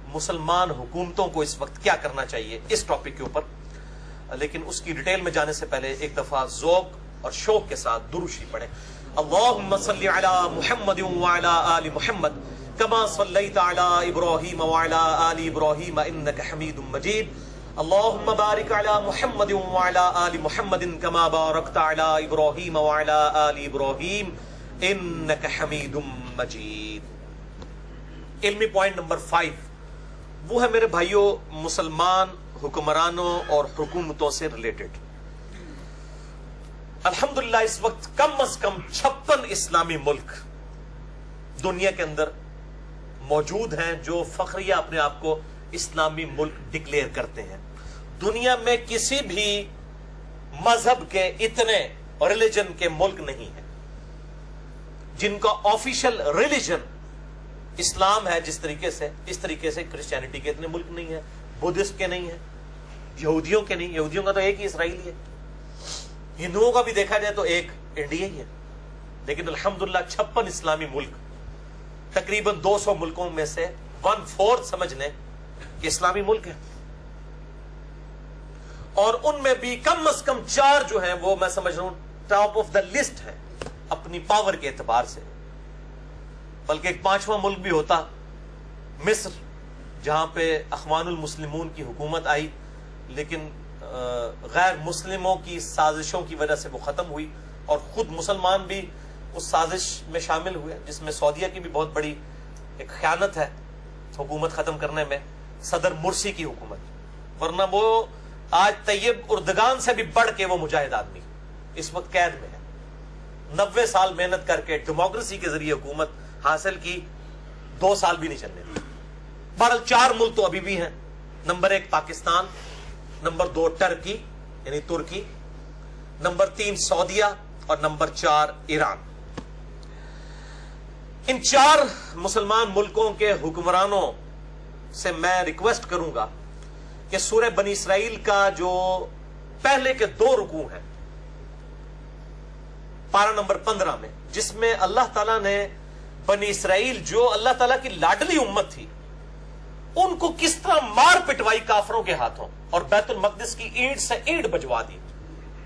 مسلمان حکومتوں کو اس وقت کیا کرنا چاہیے اس ٹاپک کے اوپر. لیکن اس کی ڈیٹیل میں جانے سے پہلے ایک دفعہ ذوق اور شوق کے ساتھ درود شریف پڑھیں. اللہم صلی علی محمد وعلی آل محمد کما صلیت علی ابراہیم وعلی آل ابراہیم انک حمید مجید. اللہم بارک علی محمد وعلی آل محمد کما بارکت علی ابراہیم وعلی آل ابراہیم انک حمید مجید. علمی پوائنٹ نمبر 5 وہ ہے میرے بھائیوں مسلمان حکمرانوں اور حکومتوں سے ریلیٹڈ. الحمدللہ اس وقت کم از کم 56 اسلامی ملک دنیا کے اندر موجود ہیں جو فخریہ اپنے آپ کو اسلامی ملک ڈکلیئر کرتے ہیں. دنیا میں کسی بھی مذہب کے اتنے ریلیجن کے ملک نہیں ہیں جن کا آفیشل ریلیجن اسلام ہے جس طریقے سے, اس طریقے سے کرسچینٹی کے اتنے ملک نہیں ہیں, بدھسٹ کے نہیں ہیں, یہودیوں کے نہیں. یہودیوں کا تو ایک ہی اسرائیل ہے, ہندوؤں کا بھی دیکھا جائے تو ایک انڈیا ہی ہے. لیکن الحمدللہ 56 اسلامی ملک, تقریباً 200 ملکوں میں سے 1/4 سمجھ لیں کہ اسلامی ملک ہے. اور ان میں بھی کم از کم 4 جو ہیں وہ میں سمجھ رہا ہوں ٹاپ آف دا لسٹ ہے اپنی پاور کے اعتبار سے. بلکہ ایک 5واں ملک بھی ہوتا مصر, جہاں پہ اخوان المسلمون کی حکومت آئی لیکن غیر مسلموں کی سازشوں کی وجہ سے وہ ختم ہوئی, اور خود مسلمان بھی اس سازش میں شامل ہوئے جس میں سعودیہ کی بھی بہت بڑی ایک خیانت ہے حکومت ختم کرنے میں, صدر مرسی کی حکومت. ورنہ وہ آج طیب اردگان سے بھی بڑھ کے وہ مجاہد آدمی اس وقت قید میں ہے. 90 سال محنت کر کے ڈیموکریسی کے ذریعے حکومت حاصل کی, 2 سال بھی نہیں چلنے دی. بہرحال 4 ملک تو ابھی بھی ہیں. نمبر 1 پاکستان, نمبر 2 ٹرکی یعنی ترکی, نمبر 3 سعودیہ, اور نمبر 4 ایران. ان 4 مسلمان ملکوں کے حکمرانوں سے میں ریکویسٹ کروں گا کہ سورہ بنی اسرائیل کا جو پہلے کے 2 رکوع ہیں پارہ نمبر 15 میں, جس میں اللہ تعالیٰ نے بنی اسرائیل جو اللہ تعالیٰ کی لاڈلی امت تھی، ان کو کس طرح مار پٹوائی کافروں کے ہاتھوں اور بیت المقدس کی اینٹ سے اینٹ بجوا دی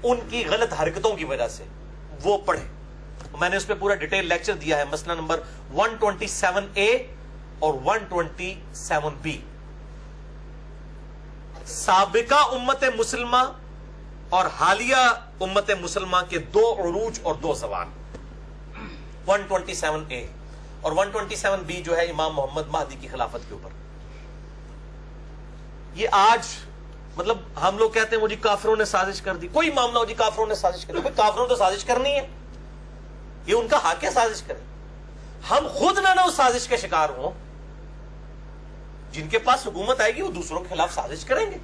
ان کی غلط حرکتوں کی وجہ سے، وہ پڑھے. میں نے اس پہ پورا ڈیٹیل لیکچر دیا ہے، مسئلہ نمبر 127A اور 127B. سابقہ امت مسلمہ اور حالیہ امت مسلمہ کے 2 عروج اور 2 زوال. 127A اور 127B جو ہے امام محمد مہدی کی خلافت کے اوپر. یہ آج مطلب ہم لوگ کہتے ہیں وہ جی کافروں نے سازش کر دی. کوئی معاملہ ہو جی کافروں نے سازش کر دی، کوئی کافروں نے تو سازش کرنی ہے، یہ ان کا حق ہے سازش کریں. ہم خود نہ اس سازش کے شکار ہوں. جن کے پاس حکومت آئے گی وہ دوسروں کے خلاف سازش کریں گے.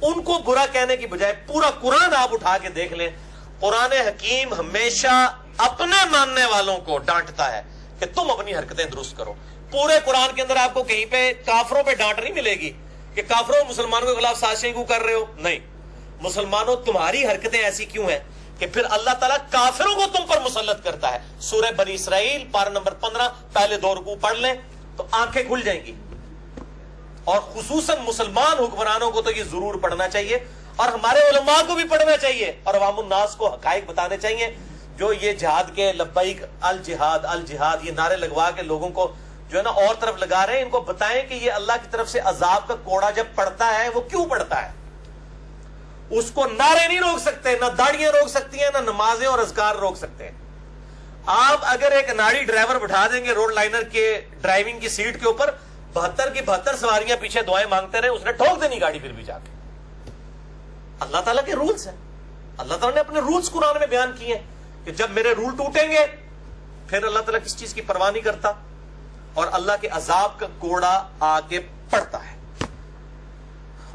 ان کو برا کہنے کی بجائے پورا قرآن آپ اٹھا کے دیکھ لیں. قرآن حکیم ہمیشہ اپنے ماننے والوں کو ڈانٹتا ہے کہ تم اپنی حرکتیں درست کرو. پورے قرآن کے اندر آپ کو کہیں پہ کافروں پہ ڈانٹ نہیں ملے گی کہ کافروں مسلمانوں کے خلاف سازشیں کیوں کر رہے ہو. نہیں، مسلمانوں تمہاری حرکتیں ایسی کیوں ہیں کہ پھر اللہ تعالیٰ کافروں کو تم پر مسلط کرتا ہے. سورہ بنی اسرائیل پارہ نمبر 15 پہلے 2 رکوع پڑھ لیں تو آنکھیں کھل جائیں گی. اور خصوصاً مسلمان حکمرانوں کو تو یہ ضرور پڑھنا چاہیے، اور ہمارے علماء کو بھی پڑھنا چاہیے، اور عوام الناس کو حقائق بتانے چاہیے. جو یہ جہاد کے لبیک الجہاد الجہاد یہ نعرے لگوا کے لوگوں کو جو ہے نا اور طرف لگا رہے ہیں، ان کو بتائیں کہ یہ اللہ کی طرف سے عذاب کا کوڑا جب پڑتا ہے وہ کیوں پڑتا ہے. اس کو نعرے نہیں روک سکتے، نہ داڑیاں روک سکتی ہیں، نہ نمازیں اور اذکار روک سکتے ہیں. آپ اگر ایک ناڑی ڈرائیور بٹھا دیں گے روڈ لائنر کے ڈرائیونگ کی سیٹ کے اوپر، 72 کی 72 سواریاں پیچھے دعائیں مانگتے رہے، اس نے ٹھوک دینی گاڑی پھر بھی جا کے. اللہ تعالیٰ کے رولز ہیں، اللہ تعالیٰ نے اپنے رولز قرآن میں بیان کیے ہیں کہ جب میرے رول ٹوٹیں گے پھر اللہ تعالیٰ کس چیز کی پرواہ نہیں کرتا، اور اللہ کے عذاب کا کوڑا آ کے پڑتا ہے.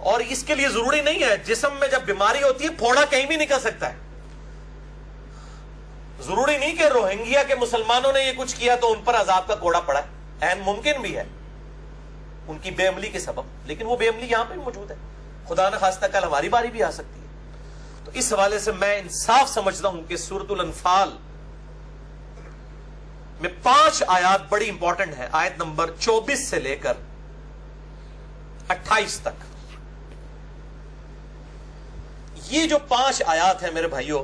اور اس کے لیے ضروری نہیں ہے جسم میں جب بیماری ہوتی ہے پھوڑا کہیں بھی نکل سکتا ہے. ضروری نہیں کہ روہنگیا کے مسلمانوں نے یہ کچھ کیا تو ان پر عذاب کا کوڑا پڑا ہے. عین ممکن بھی ہے ان کی بے عملی کے سبب، لیکن وہ بے عملی یہاں پہ موجود ہے. خدا نہ خواستہ کل ہماری باری بھی آ سکتی ہے. تو اس حوالے سے میں انصاف سمجھتا ہوں کہ سورۃ الانفال میں 5 آیات بڑی امپورٹنٹ ہے. آیت نمبر 24 سے لے کر 28 تک. یہ جو 5 آیات ہیں میرے بھائیوں،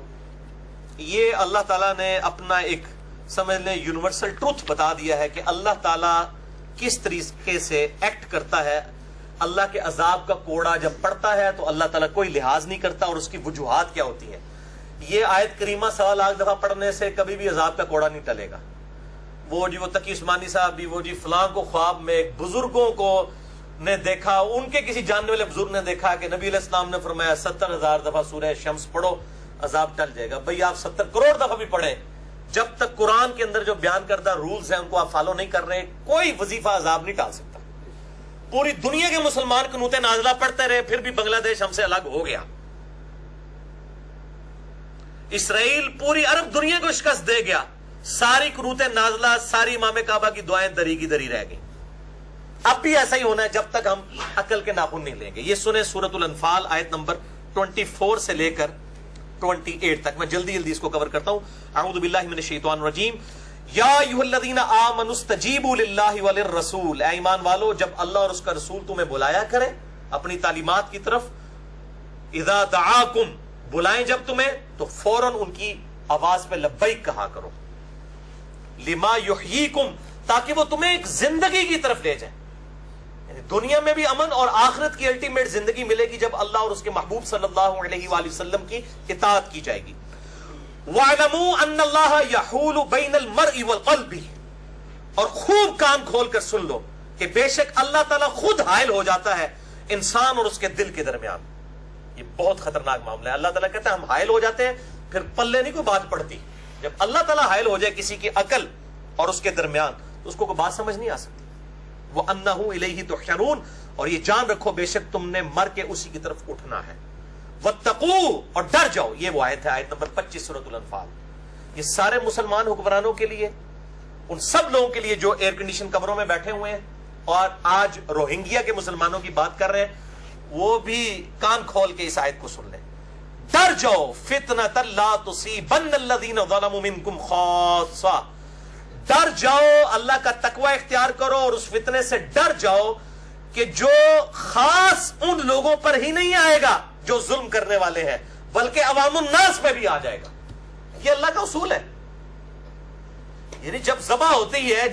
یہ اللہ تعالیٰ نے اپنا ایک سمجھ لیں یونیورسل ٹروتھ بتا دیا ہے کہ اللہ تعالیٰ کس طریقے سے ایکٹ کرتا ہے. اللہ کے عذاب کا کوڑا جب پڑتا ہے تو اللہ تعالیٰ کوئی لحاظ نہیں کرتا، اور اس کی وجوہات کیا ہوتی ہیں. یہ آیت کریمہ 1.25 لاکھ دفعہ پڑھنے سے کبھی بھی عذاب کا کوڑا نہیں ٹلے گا. وہ تقی عثمانی صاحب بھی وہ فلاں کو خواب میں بزرگوں کو نے دیکھا، ان کے کسی جاننے والے بزرگ نے دیکھا کہ نبی علیہ السلام نے فرمایا 70,000 دفعہ سورہ شمس پڑھو عذاب ٹل جائے گا. بھئی آپ 70 کروڑ دفعہ بھی پڑھیں، جب تک قرآن کے اندر جو بیان کردہ رولز ہیں ان کو آپ فالو نہیں کر رہے، کوئی وظیفہ عذاب نہیں ٹال سکتا. پوری دنیا کے مسلمان قنوت نازلہ پڑھتے رہے پھر بھی بنگلہ دیش ہم سے الگ ہو گیا. اسرائیل پوری عرب دنیا کو شکست دے گیا. ساری قنوت نازلہ، ساری امام کعبہ کی دعائیں دری کی دری رہ گئی. اب بھی ایسا ہی ہونا ہے جب تک ہم عقل کے ناخن نہیں لیں گے. یہ سنیں سورۃ الانفال آیت نمبر 24 سے لے کر 28 تک. میں جلدی اس کو کور کرتا ہوں. اعوذ باللہ من الشیطان الرجیم. یا ایھا الذین آمنوا استجیبوا للہ وللرسول. اے ایمان والو، جب اللہ اور اس کا رسول تمہیں بلایا کرے اپنی تعلیمات کی طرف، اذا دعاکم، بلائیں جب تمہیں تو فوراً ان کی آواز پہ لبیک کہا کرو. لما یحییکم، تاکہ وہ تمہیں ایک زندگی کی طرف لے جائیں. یعنی دنیا میں بھی امن اور آخرت کی الٹیمیٹ زندگی ملے گی جب اللہ اور اس کے محبوب صلی اللہ علیہ وآلہ وسلم کی اطاعت کی جائے گی. وَاعْلَمُوا أَنَّ اللَّهَ يَحُولُ بَيْنَ الْمَرْءِ وَالْقَلْبِ، اور خوب کان کھول کر سن لو کہ بے شک اللہ تعالیٰ خود حائل ہو جاتا ہے انسان اور اس کے دل کے درمیان. یہ بہت خطرناک معاملہ ہے. اللہ تعالیٰ کہتا ہے ہم حائل ہو جاتے ہیں، پھر پلے نہیں کوئی بات پڑتی. جب اللہ تعالیٰ حائل ہو جائے کسی کی عقل اور اس کے درمیان تو اس کو کوئی بات سمجھ نہیں آ سکتی. وَأَنَّهُ إِلَيْهِ تُحْشَرُونَ، اور یہ جان رکھو بے شک تم نے مر کے اسی کی طرف اٹھنا ہے. وَاتَّقُوا، اور ڈر جاؤ. یہ وہ آیت ہے، آیت نمبر 25 سورۃ الانفال. یہ سارے مسلمان حکمرانوں کے لیے، ان سب لوگوں کے لیے جو ایئر کنڈیشن کمروں میں بیٹھے ہوئے ہیں اور آج روہنگیا کے مسلمانوں کی بات کر رہے ہیں، وہ بھی کان کھول کے اس آیت کو سن لیں. ڈر جاؤ، فتنۃ لا تصیبن الذین ظلموا منکم خاصہ، ڈر جاؤ, اللہ کا تقوی اختیار کرو اور اس فتنے سے ڈر جاؤ کہ جو خاص ان لوگوں پر ہی نہیں آئے گا جو ظلم کرنے والے ہیں, بلکہ عوام الناس پہ بھی آ جائے گا. یہ اللہ کا اصول ہے. یعنی جب ذبح ہوتی ہے,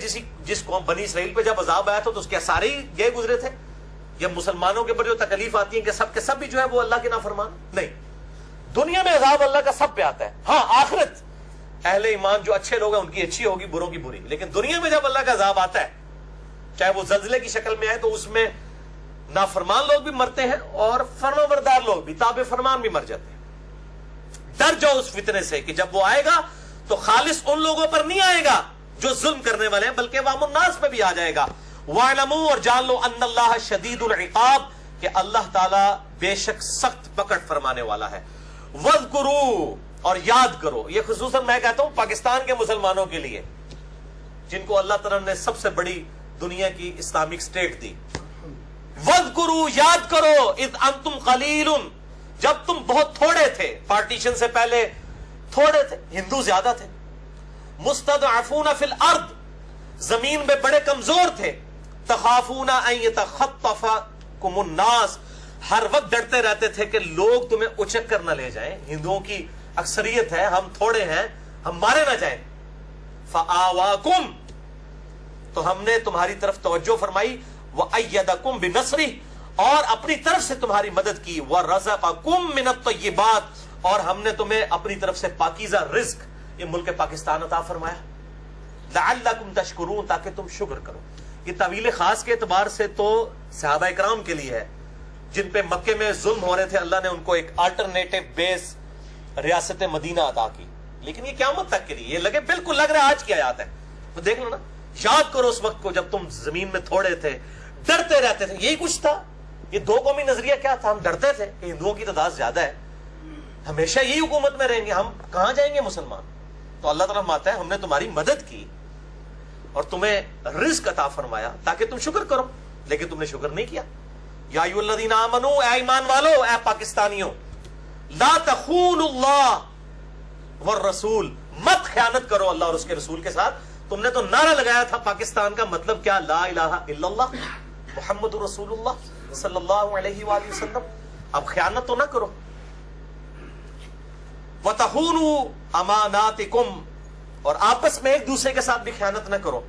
جس قوم بنی اسرائیل پہ جب عذاب آیا تھا تو اس کے سارے ہی گئے گزرے تھے. یا مسلمانوں کے اوپر جو تکلیف آتی ہے کہ سب کے سب بھی جو ہے وہ اللہ کے نافرمان نہیں. دنیا میں عذاب اللہ کا سب پہ آتا ہے. ہاں, آخرت اہل ایمان جو اچھے لوگ ہیں ان کی اچھی ہوگی, بروں کی بری. لیکن دنیا میں جب اللہ کا عذاب آتا ہے, چاہے وہ زلزلے کی شکل میں آئے, تو اس میں نافرمان لوگ بھی مرتے ہیں اور فرمانبردار لوگ بھی, تابع فرمان بھی مر جاتے ہیں. ڈر جاؤ اس فتنے سے کہ جب وہ آئے گا تو خالص ان لوگوں پر نہیں آئے گا جو ظلم کرنے والے ہیں, بلکہ عوام الناس پہ بھی آ جائے گا. وَاعْلَمُوا, اور جان لو, ان اللہ شدید العقاب, کہ اللہ تعالی بے شک سخت پکڑ فرمانے والا ہے. وَاذْكُرُوا, اور یاد کرو. یہ خصوصاً میں کہتا ہوں پاکستان کے مسلمانوں کے لیے, جن کو اللہ تعالیٰ نے سب سے بڑی دنیا کی اسلامک سٹیٹ دی. وَاذْكُرُوا, یاد کرو, اذ انتم قلیل, جب تم بہت تھوڑے تھے. پارٹیشن سے پہلے تھوڑے تھے, ہندو زیادہ تھے. مستضعفون فی الارض, زمین میں بڑے کمزور تھے. تخافون ان یتخطفکم الناس, ہر وقت ڈرتے رہتے تھے کہ لوگ تمہیں اچک کر نہ لے جائیں. ہندوؤں کی اکثریت ہے, ہم تھوڑے ہیں, ہم مارے نہ جائیں. فآواکم, تو ہم نے تمہاری طرف توجہ فرمائی. وأیدکم بنصرہ, اور اپنی طرف سے تمہاری مدد کی. ورزقکم من الطیبات, اور ہم نے تمہیں اپنی طرف سے پاکیزہ رزق یہ ملک پاکستان عطا فرمایا. لعلکم تشکرون, تاکہ تم شکر کرو. یہ طویل خاص کے اعتبار سے تو صحابہ کرام کے لیے ہے, جن پہ مکے میں ظلم ہو رہے تھے. اللہ نے ان کو ایک آلٹرنیٹو بیس ریاست مدینہ عطا کی. لیکن یہ قیامت تک کے لیے, یہ لگے بالکل لگ رہا ہے آج کی آیات ہے. تو دیکھ لو نا, یاد کرو اس وقت کو جب تم زمین میں تھوڑے تھے, ڈرتے رہتے تھے. یہی کچھ تھا. یہ دو قومی نظریہ کیا تھا؟ ہم ڈرتے تھے کہ ہندوؤں کی تعداد زیادہ ہے, ہمیشہ یہی حکومت میں رہیں گے, ہم کہاں جائیں گے مسلمان. تو اللہ تعالیٰ فرماتا ہے ہم نے تمہاری مدد کی اور تمہیں رزق عطا فرمایا تاکہ تم شکر کرو, لیکن تم نے شکر نہیں کیا. یا ایھا الذین آمنوا, اے ایمان والو, اے پاکستانیوں, لا تخونوا اللہ والرسول, مت خیانت کرو اللہ اور اس کے رسول کے ساتھ. تم نے تو نعرہ لگایا تھا پاکستان کا مطلب کیا, لا الہ الا اللہ محمد رسول اللہ صلی اللہ علیہ وآلہ وسلم. اب خیانت تو نہ کرو. وَتَخُونُوا أَمَانَاتِكُمْ, اور آپس میں ایک دوسرے کے ساتھ بھی خیانت نہ کرو.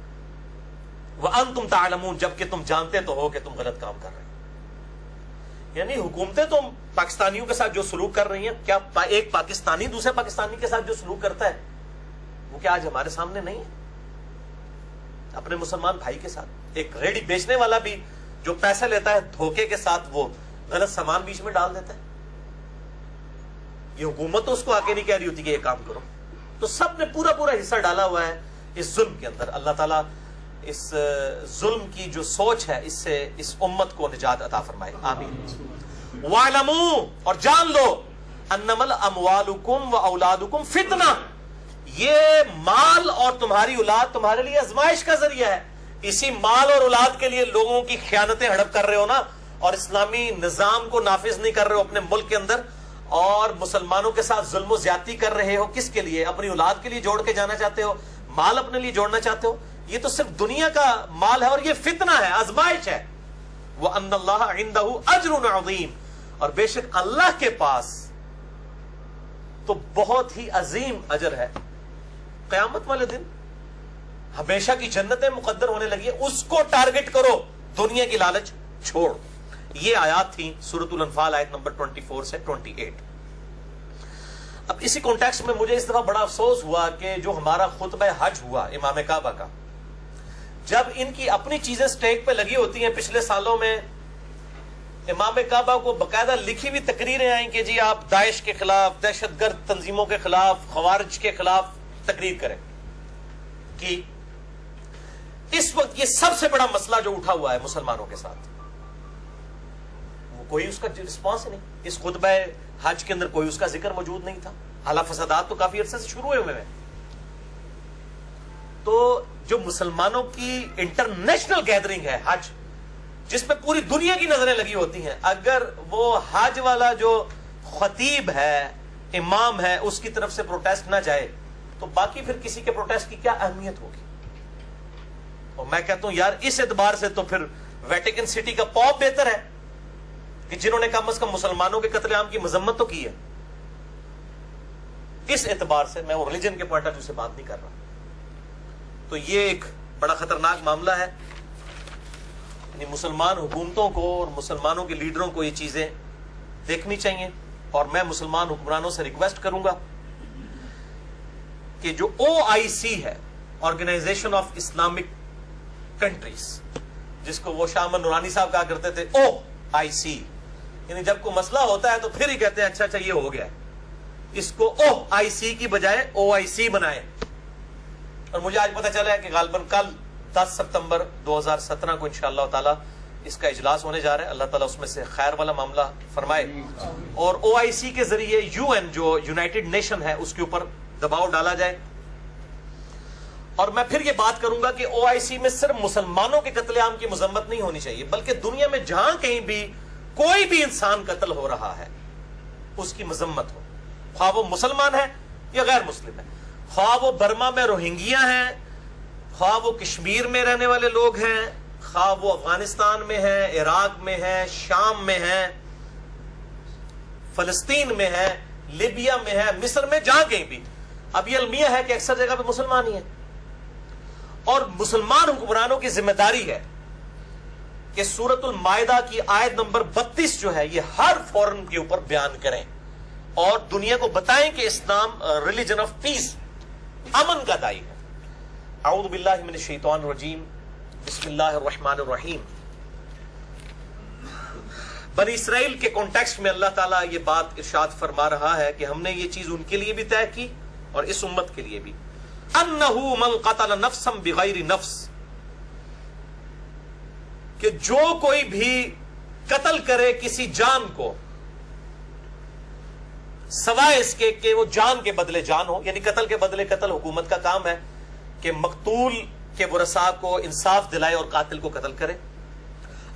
وَأَنْتُمْ تَعْلَمُونَ, جبکہ تم جانتے تو ہو کہ تم غلط کام کر رہے ہیں. یعنی حکومتیں تو پاکستانیوں کے ساتھ جو سلوک کر رہی ہیں, کیا ایک پاکستانی دوسرے پاکستانی کے ساتھ جو سلوک کرتا ہے وہ کیا آج ہمارے سامنے نہیں ہے؟ اپنے مسلمان بھائی کے ساتھ ایک ریڑی بیچنے والا بھی جو پیسہ لیتا ہے دھوکے کے ساتھ, وہ غلط سامان بیچ میں ڈال دیتا ہے. یہ حکومت تو اس کو آگے نہیں کہہ رہی ہوتی کہ یہ کام کرو. تو سب نے پورا حصہ ڈالا ہوا ہے اس ظلم کے اندر. اللہ تعالیٰ اس ظلم کی جو سوچ ہے اس سے اس امت کو نجات عطا فرمائے, آمین. وَاعْلَمُوا, اور جان لو, انما الاموالکم واولادکم فتنہ, یہ مال اور تمہاری اولاد تمہارے لیے آزمائش کا ذریعہ ہے. اسی مال اور اولاد کے لیے لوگوں کی خیانتیں ہڑپ کر رہے ہو نا, اور اسلامی نظام کو نافذ نہیں کر رہے ہو اپنے ملک کے اندر, اور مسلمانوں کے ساتھ ظلم و زیادتی کر رہے ہو. کس کے لیے؟ اپنی اولاد کے لیے جوڑ کے جانا چاہتے ہو, مال اپنے لیے جوڑنا چاہتے ہو. یہ تو صرف دنیا کا مال ہے اور یہ فتنہ ہے, آزمائش ہے. وَأَنَّ اللَّهَ عِندَهُ أَجْرٌ عَظِيمٌ, اور بے شک اللہ کے پاس تو بہت ہی عظیم اجر ہے. قیامت والے دن ہمیشہ کی جنتیں مقدر ہونے لگی ہے, اس کو ٹارگٹ کرو, دنیا کی لالچ چھوڑ. یہ آیات تھی سورۃ الانفال آیت نمبر 24 سے 28. اب اسی کانٹیکسٹ میں مجھے اس دفعہ بڑا افسوس ہوا کہ جو ہمارا خطبہ حج ہوا امام کعبہ کا, جب ان کی اپنی چیزیں سٹیک پہ لگی ہوتی ہیں. پچھلے سالوں میں امام کعبہ کو باقاعدہ لکھی ہوئی تقریریں آئیں کہ جی آپ داعش کے خلاف, دہشت گرد تنظیموں کے خلاف, خوارج کے خلاف تقریر کریں. کہ اس وقت یہ سب سے بڑا مسئلہ جو اٹھا ہوا ہے مسلمانوں کے ساتھ, وہ کوئی اس کا رسپانس نہیں. اس خطبہ حج کے اندر کوئی اس کا ذکر موجود نہیں تھا. حالانکہ فسادات تو کافی عرصے سے شروع ہوئے ہیں. تو جو مسلمانوں کی انٹرنیشنل گیدرنگ ہے حج, جس پہ پوری دنیا کی نظریں لگی ہوتی ہیں, اگر وہ حج والا جو خطیب ہے, امام ہے, اس کی طرف سے پروٹیسٹ نہ جائے تو باقی پھر کسی کے پروٹیسٹ کی کیا اہمیت ہوگی؟ اور میں کہتا ہوں یار اس اعتبار سے تو پھر ویٹیکن سٹی کا پوپ بہتر ہے کہ جنہوں نے کم از کم مسلمانوں کے قتل عام کی مذمت تو کی ہے. اس اعتبار سے میں وہ ریلیجن کے پوائنٹ آف ویو سے بات نہیں کر رہا. تو یہ ایک بڑا خطرناک معاملہ ہے. یعنی مسلمان حکومتوں کو اور مسلمانوں کے لیڈروں کو یہ چیزیں دیکھنی چاہیے. اور میں مسلمان حکمرانوں سے ریکویسٹ کروں گا کہ جو OIC ہے, آرگنائزیشن آف اسلامک کنٹریز, جس کو وہ شاہ احمد نورانی صاحب کہا کرتے تھے OIC, یعنی جب کوئی مسئلہ ہوتا ہے تو پھر ہی کہتے ہیں اچھا اچھا یہ ہو گیا ہے, اس کو OIC کی بجائے OIC بنائے. اور مجھے آج پتہ چلا ہے کہ غالباً کل 10 سپتمبر 2017 کو انشاءاللہ تعالی اس کا اجلاس ہونے جا رہا ہے. اللہ تعالیٰ اس میں سے خیر والا معاملہ فرمائے, اور OIC کے ذریعے UN جو یونائٹڈ نیشن ہے اس کے اوپر دباؤ ڈالا جائے. اور میں پھر یہ بات کروں گا کہ OIC میں صرف مسلمانوں کے قتل عام کی مذمت نہیں ہونی چاہیے, بلکہ دنیا میں جہاں کہیں بھی کوئی بھی انسان قتل ہو رہا ہے اس کی مذمت ہو, خواہ وہ مسلمان ہے یا غیر مسلم ہے, خواہ وہ برما میں روہنگیا ہیں, خواہ وہ کشمیر میں رہنے والے لوگ ہیں, خواہ وہ افغانستان میں ہیں, عراق میں ہیں, شام میں ہیں, فلسطین میں ہے, لیبیا میں ہے, مصر میں, جہاں کہیں بھی. اب یہ المیہ ہے کہ اکثر جگہ پہ مسلمان ہی ہیں, اور مسلمان حکمرانوں کی ذمہ داری ہے کہ سورۃ المائدہ کی آیت نمبر 32 جو ہے یہ ہر فورن کے اوپر بیان کریں اور دنیا کو بتائیں کہ اسلام ریلیجن آف پیس, امن کا دائی ہے. اعوذ باللہ من الشیطان الرجیم, بسم اللہ الرحمن الرحیم. بنی اسرائیل کے کانٹیکسٹ میں اللہ تعالیٰ یہ بات ارشاد فرما رہا ہے کہ ہم نے یہ چیز ان کے لیے بھی طے کی اور اس امت کے لیے بھی. انہو من قتل نفسا بغیر نفس, کہ جو کوئی بھی قتل کرے کسی جان کو سوائے اس کے کہ وہ جان کے بدلے جان ہو, یعنی قتل کے بدلے قتل حکومت کا کام ہے کہ مقتول کے ورثاء کو انصاف دلائے اور قاتل کو قتل کرے.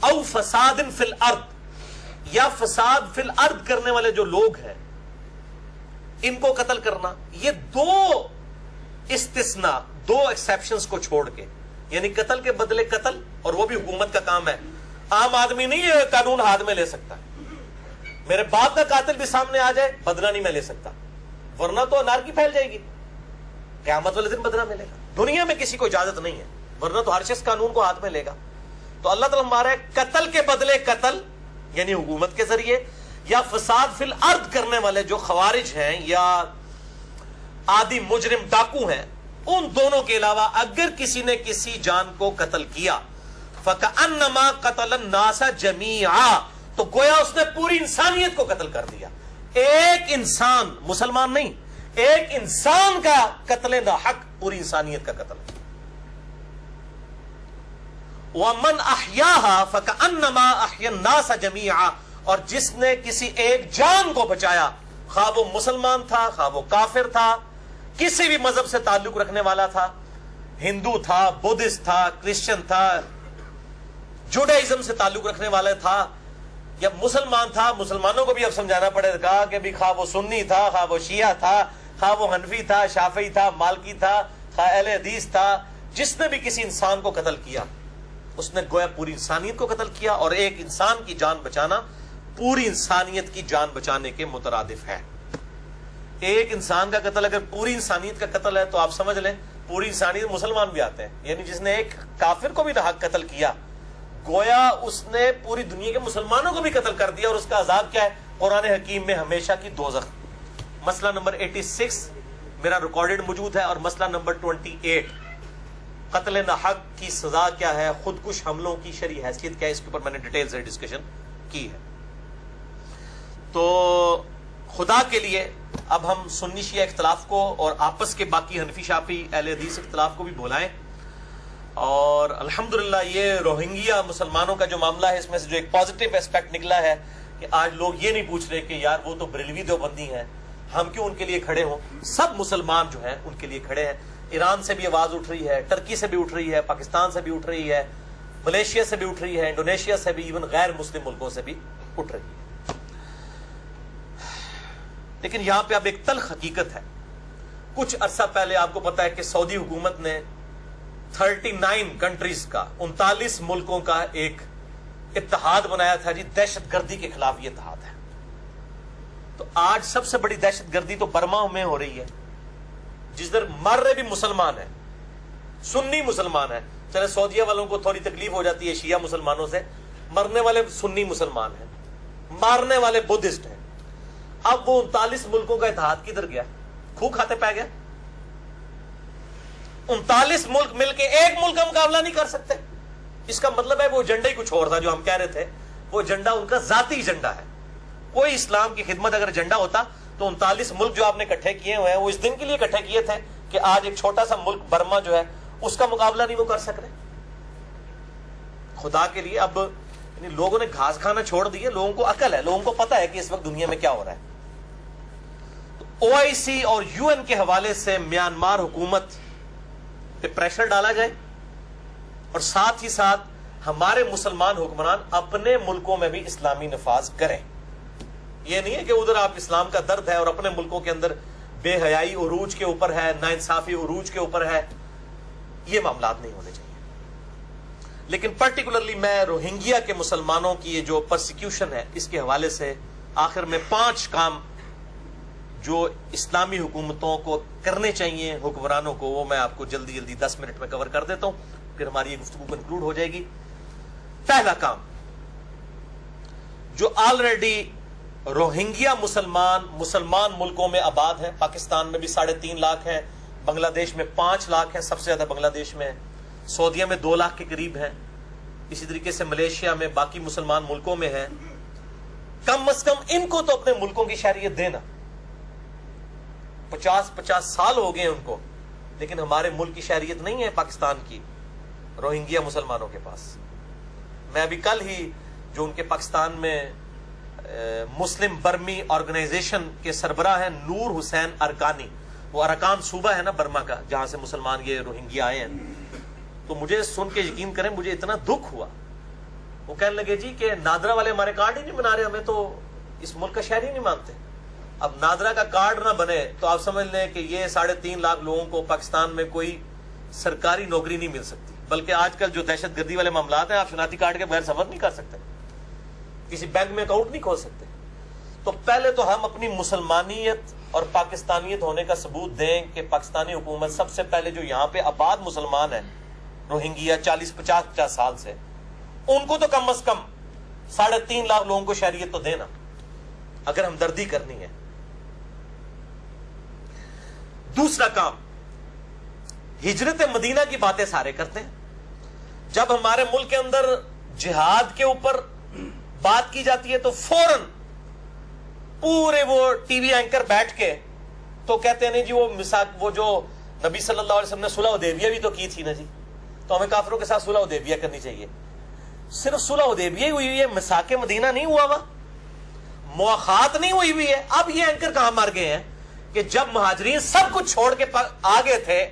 او فساد فی الارض, یا فساد فی الارض کرنے والے جو لوگ ہیں ان کو قتل کرنا. یہ دو استثناء, دو ایکسیپشنز کو چھوڑ کے, یعنی قتل کے بدلے قتل, اور وہ بھی حکومت کا کام ہے. عام آدمی نہیں یہ قانون ہاتھ میں لے سکتا. میرے باپ کا قاتل بھی سامنے آ جائے بدلہ نہیں میں لے سکتا, ورنہ تو انارکی پھیل جائے گی, قیامت والے دن بدلہ ملے گا. دنیا میں کسی کو اجازت نہیں ہے, ورنہ تو ہر شخص قانون کو ہاتھ میں لے گا. تو اللہ تعالیٰ ہمارا قتل کے بدلے قتل یعنی حکومت کے ذریعے, یا فساد فی الارض کرنے والے جو خوارج ہیں یا عادی مجرم ڈاکو ہیں, ان دونوں کے علاوہ اگر کسی نے کسی جان کو قتل کیا فَكَأَنَّمَا قَتَلَ النَّاسَ جَمِيعًا, تو گویا اس نے پوری انسانیت کو قتل کر دیا. ایک انسان, مسلمان نہیں, ایک انسان کا قتل ناحق پوری انسانیت کا قتل ہے. وَمَنْ أَحْيَاهَا فَكَأَنَّمَا أَحْيَا النَّاسَ جَمِيعًا, اور جس نے کسی ایک جان کو بچایا, خواہ وہ مسلمان تھا, خواہ وہ کافر تھا, کسی بھی مذہب سے تعلق رکھنے والا تھا, ہندو تھا, بدھسٹ تھا, کرسچن تھا, جوڈائزم سے تعلق رکھنے والا تھا, یا مسلمان تھا. مسلمانوں کو بھی اب سمجھانا پڑے گا کہ بھی خواہ وہ سنی تھا, خواہ وہ شیعہ تھا, خواہ وہ حنفی تھا, شافعی تھا, مالکی تھا, خواہ اہل حدیث تھا, جس نے بھی کسی انسان کو قتل کیا اس نے گویا پوری انسانیت کو قتل کیا. اور ایک انسان کی جان بچانا پوری انسانیت کی جان بچانے کے مترادف ہے. ایک انسان کا قتل اگر پوری انسانیت کا قتل ہے تو آپ سمجھ لیں پوری انسانیت مسلمان بھی آتے ہیں. یعنی جس نے ایک کافر کو بھی ناحق قتل کیا گویا اس نے پوری دنیا کے مسلمانوں کو بھی قتل کر دیا. اور اس کا عذاب کیا ہے؟ قرآن حکیم میں ہمیشہ کی دوزخ. مسئلہ نمبر 86 میرا ریکارڈڈ موجود ہے, اور مسئلہ نمبر 28 قتل ناحق کی سزا کیا ہے, خودکش حملوں کی شرعی حیثیت کیا ہے, اس کے اوپر میں نے ڈیٹیل سے ڈسکشن کی ہے. تو خدا کے لیے اب ہم سنی شیعہ اختلاف کو اور آپس کے باقی حنفی شافعی اہل حدیث اختلاف کو بھی بھولائیں. اور الحمدللہ یہ روہنگیا مسلمانوں کا جو معاملہ ہے اس میں سے جو ایک پازیٹیو ایسپیکٹ نکلا ہے کہ آج لوگ یہ نہیں پوچھ رہے کہ یار وہ تو بریلوی دیوبندی ہیں, ہم کیوں ان کے لیے کھڑے ہوں. سب مسلمان جو ہیں ان کے لیے کھڑے ہیں. ایران سے بھی آواز اٹھ رہی ہے, ٹرکی سے بھی اٹھ رہی ہے, پاکستان سے بھی اٹھ رہی ہے, ملیشیا سے بھی اٹھ رہی ہے, انڈونیشیا سے بھی, ایون غیر مسلم ملکوں سے بھی اٹھ رہی ہے. لیکن یہاں پہ اب ایک تلخ حقیقت ہے. کچھ عرصہ پہلے آپ کو پتا ہے کہ سعودی حکومت نے 39 کنٹریز کا 39 ملکوں کا ایک اتحاد بنایا تھا جی، دہشت گردی کے خلاف یہ اتحاد ہے. تو آج سب سے بڑی دہشت گردی تو برما میں ہو رہی ہے، جس در مر رہے بھی مسلمان ہیں، سنی مسلمان ہیں. چلے سعودیہ والوں کو تھوڑی تکلیف ہو جاتی ہے شیعہ مسلمانوں سے، مرنے والے سنی مسلمان ہیں، مارنے والے بدھسٹ ہیں. اب وہ 39 ملکوں کا اتحاد کدھر گیا؟ کھو کھاتے پہ گیا. 39 ملک مل کے ایک ملک کا مقابلہ نہیں کر سکتے. اس کا مطلب ہے وہ ایجنڈا ہی کچھ اور تھا جو ہم کہہ رہے تھے. وہ ایجنڈا ان کا ذاتی ایجنڈا ہے. کوئی اسلام کی خدمت اگر ایجنڈا ہوتا تو 39 ملک جو آپ نے اکٹھے کیے ہوئے ہیں وہ اس دن کے لیے اکٹھے کیے تھے کہ آج ایک چھوٹا سا ملک برما جو ہے اس کا مقابلہ نہیں وہ کر سک رہے. خدا کے لیے اب لوگوں نے گھاس کھانا چھوڑ دیے. لوگوں کو عقل ہے، لوگوں کو پتا ہے کہ اس وقت دنیا میں کیا ہو رہا ہے. OIC اور UN کے حوالے سے میانمار حکومت پہ پریشر ڈالا جائے اور ساتھ ہی ساتھ ہمارے مسلمان حکمران اپنے ملکوں میں بھی اسلامی نفاذ کریں. یہ نہیں ہے کہ ادھر آپ اسلام کا درد ہے اور اپنے ملکوں کے اندر بے حیائی عروج کے اوپر ہے، ناانصافی عروج کے اوپر ہے. یہ معاملات نہیں ہونے چاہیے. لیکن پرٹیکولرلی میں روہنگیا کے مسلمانوں کی یہ جو پرسیکیوشن ہے اس کے حوالے سے آخر میں 5 کام جو اسلامی حکومتوں کو کرنے چاہیے، حکمرانوں کو، وہ میں آپ کو جلدی جلدی 10 منٹ میں کور کر دیتا ہوں، پھر ہماری یہ گفتگو کنکلوڈ ہو جائے گی. پہلا کام، جو آلریڈی روہنگیا مسلمان ملکوں میں آباد ہیں، پاکستان میں بھی 3.5 لاکھ ہیں، بنگلہ دیش میں 5 لاکھ ہیں، سب سے زیادہ بنگلہ دیش میں، سعودیہ میں 2 لاکھ کے قریب ہیں، اسی طریقے سے ملیشیا میں، باقی مسلمان ملکوں میں ہیں. کم از کم ان کو تو اپنے ملکوں کی شہریت دینا. 50 سال ہو گئے ان کو، لیکن ہمارے ملک کی شہریت نہیں ہے پاکستان کی روہنگیا مسلمانوں کے پاس. میں ابھی کل ہی جو ان کے پاکستان میں مسلم برمی آرگنائزیشن کے سربراہ ہیں نور حسین ارکانی، وہ ارکان صوبہ ہے نا برما کا جہاں سے مسلمان یہ روہنگیا آئے ہیں، تو مجھے سن کے یقین کریں مجھے اتنا دکھ ہوا. وہ کہنے لگے جی کہ نادرا والے ہمارے کارڈ ہی نہیں بنا رہے، ہمیں تو اس ملک کا شہری نہیں مانتے. اب نادرا کا کارڈ نہ بنے تو آپ سمجھ لیں کہ یہ 3.5 لاکھ لوگوں کو پاکستان میں کوئی سرکاری نوکری نہیں مل سکتی. بلکہ آج کل جو دہشت گردی والے معاملات ہیں، آپ شناختی کارڈ کے بغیر سفر نہیں کر سکتے، کسی بینک میں اکاؤنٹ نہیں کھول سکتے. تو پہلے تو ہم اپنی مسلمانیت اور پاکستانیت ہونے کا ثبوت دیں کہ پاکستانی حکومت سب سے پہلے جو یہاں پہ آباد مسلمان ہیں روہنگیا 40-50 سال سے، ان کو تو کم از کم 3.5 لاکھ لوگوں کو شہریت تو دینا اگر ہمدردی کرنی ہے. دوسرا کام، ہجرت مدینہ کی باتیں سارے کرتے ہیں. جب ہمارے ملک کے اندر جہاد کے اوپر بات کی جاتی ہے تو فوراً پورے وہ ٹی وی اینکر بیٹھ کے تو کہتے ہیں نہیں جی وہ جو نبی صلی اللہ علیہ وسلم نے صلح حدیبیہ بھی تو کی تھی نا جی، تو ہمیں کافروں کے ساتھ صلح حدیبیہ کرنی چاہیے. صرف صلح حدیبیہ ہی ہوئی ہے، میثاق مدینہ نہیں ہوا ہوا، مواخات نہیں ہوئی ہوئی ہے. اب یہ اینکر کہاں مر گئے ہیں کہ جب مہاجرین سب کچھ چھوڑ کے آگے تھے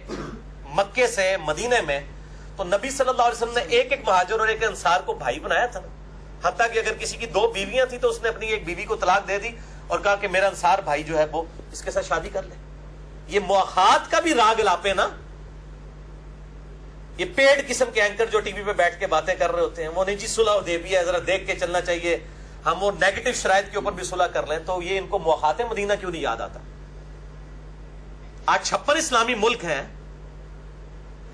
مکے سے مدینے میں، تو نبی صلی اللہ علیہ وسلم نے ایک مہاجر اور ایک انصار کو بھائی بنایا تھا نا. حتیٰ کہ اگر کسی کی 2 بیویاں تھیں تو اس نے اپنی ایک بیوی کو طلاق دے دی اور کہا کہ میرا انصار بھائی جو ہے وہ اس کے ساتھ شادی کر لے. یہ مواخات کا بھی راگ لاپے نا. یہ پیڈ قسم کے اینکر جو ٹی وی پہ بیٹھ کے باتیں کر رہے ہوتے ہیں، وہ نہیں جی صلح حدیبیہ ہے ذرا دیکھ کے چلنا چاہیے، ہم وہ نیگیٹو شرائط کے اوپر بھی صلح کر لیں. تو یہ ان کو مواخات مدینہ کیوں نہیں یاد آتا؟ آج 56 اسلامی ملک ہیں،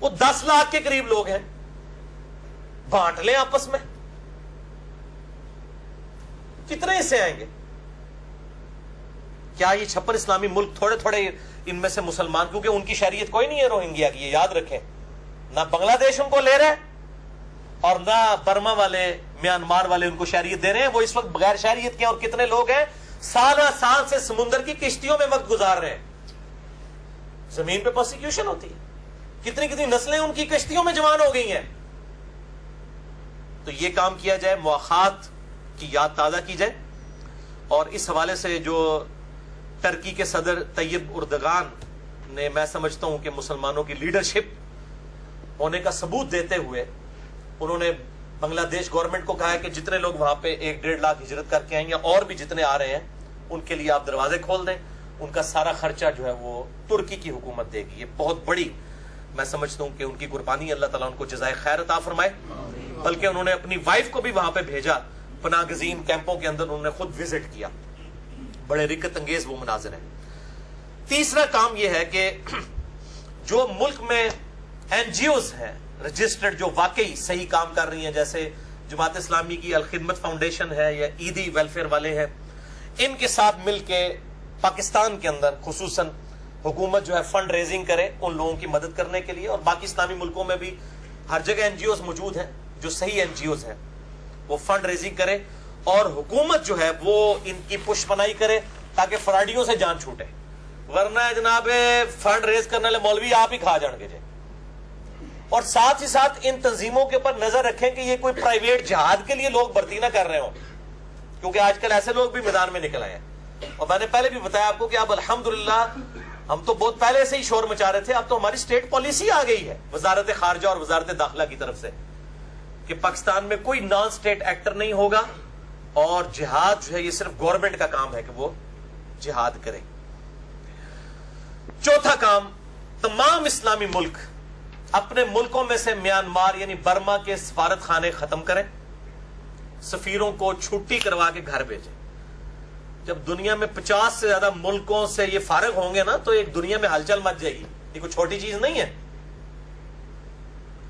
وہ 10 لاکھ کے قریب لوگ ہیں، بانٹ لیں آپس میں، کتنے حصے آئیں گے؟ کیا یہ 56 اسلامی ملک تھوڑے تھوڑے ان میں سے مسلمان، کیونکہ ان کی شہریت کوئی نہیں ہے روہنگیا کی، یہ یاد رکھیں. نہ بنگلہ دیش ان کو لے رہے اور نہ برما والے میانمار والے ان کو شہریت دے رہے ہیں. وہ اس وقت بغیر شہریت کے اور کتنے لوگ ہیں سالہ سال سے سمندر کی کشتیوں میں وقت گزار رہے ہیں. زمین پہ پرسیکیوشن ہوتی ہے، کتنی نسلیں ان کی کشتیوں میں جوان ہو گئی ہیں. تو یہ کام کیا جائے، مواخات کی یاد تازہ کی جائے. اور اس حوالے سے جو ترکی کے صدر طیب اردگان نے، میں سمجھتا ہوں کہ مسلمانوں کی لیڈرشپ ہونے کا ثبوت دیتے ہوئے انہوں نے بنگلہ دیش گورنمنٹ کو کہا ہے کہ جتنے لوگ وہاں پہ 1-1.5 لاکھ ہجرت کر کے آئیں یا اور بھی جتنے آ رہے ہیں ان کے لیے آپ دروازے کھول دیں. ان کا سارا خرچہ جو ہے وہ ترکی کی حکومت دے گی. یہ بہت بڑی میں سمجھتا ہوں کہ ان کی قربانی اللہ تعالیٰ ان کو جزائے خیر عطا فرمائے. بلکہ انہوں نے اپنی وائف کو بھی وہاں پہ بھیجا, پناہ گزین کیمپوں کے اندر انہوں نے خود وزٹ کیا. بڑے رکت انگیز وہ مناظر ہیں. تیسرا کام یہ ہے کہ جو ملک میں این جی اوز ہیں رجسٹرڈ, جو واقعی صحیح کام کر رہی ہیں, جیسے جماعت اسلامی کی الخدمت فاؤنڈیشن ہے یا عیدی ویلفیئر والے ہیں, ان کے ساتھ مل کے پاکستان کے اندر خصوصاً حکومت جو ہے فنڈ ریزنگ کرے ان لوگوں کی مدد کرنے کے لیے. اور باقی اسلامی ملکوں میں بھی ہر جگہ این جی اوز موجود ہیں جو صحیح این جی اوز ہیں, وہ فنڈ ریزنگ کرے اور حکومت جو ہے وہ ان کی پش پناہی کرے تاکہ فراڈیوں سے جان چھوٹے. ورنہ جناب فنڈ ریز کرنے والے مولوی آپ ہی کھا جان گے جی. اور ساتھ ہی ساتھ ان تنظیموں کے اوپر نظر رکھیں کہ یہ کوئی پرائیویٹ جہاد کے لیے لوگ بھرتی نہ کر رہے ہوں, کیونکہ آج کل ایسے لوگ بھی میدان میں نکل آئے ہیں. اور میں نے پہلے بھی بتایا آپ کو کہ اب الحمدللہ ہم تو بہت پہلے سے ہی شور مچا رہے تھے, اب تو ہماری اسٹیٹ پالیسی آ گئی ہے وزارت خارجہ اور وزارت داخلہ کی طرف سے کہ پاکستان میں کوئی نان اسٹیٹ ایکٹر نہیں ہوگا, اور جہاد جو ہے یہ صرف گورنمنٹ کا کام ہے کہ وہ جہاد کرے. چوتھا کام, تمام اسلامی ملک اپنے ملکوں میں سے میانمار یعنی برما کے سفارت خانے ختم کریں, سفیروں کو چھٹی کروا کے گھر بھیجیں. جب دنیا میں 50 سے زیادہ ملکوں سے یہ فارغ ہوں گے نا تو ایک دنیا میں ہلچل مچ جائے گی. یہ کوئی چھوٹی چیز نہیں ہے.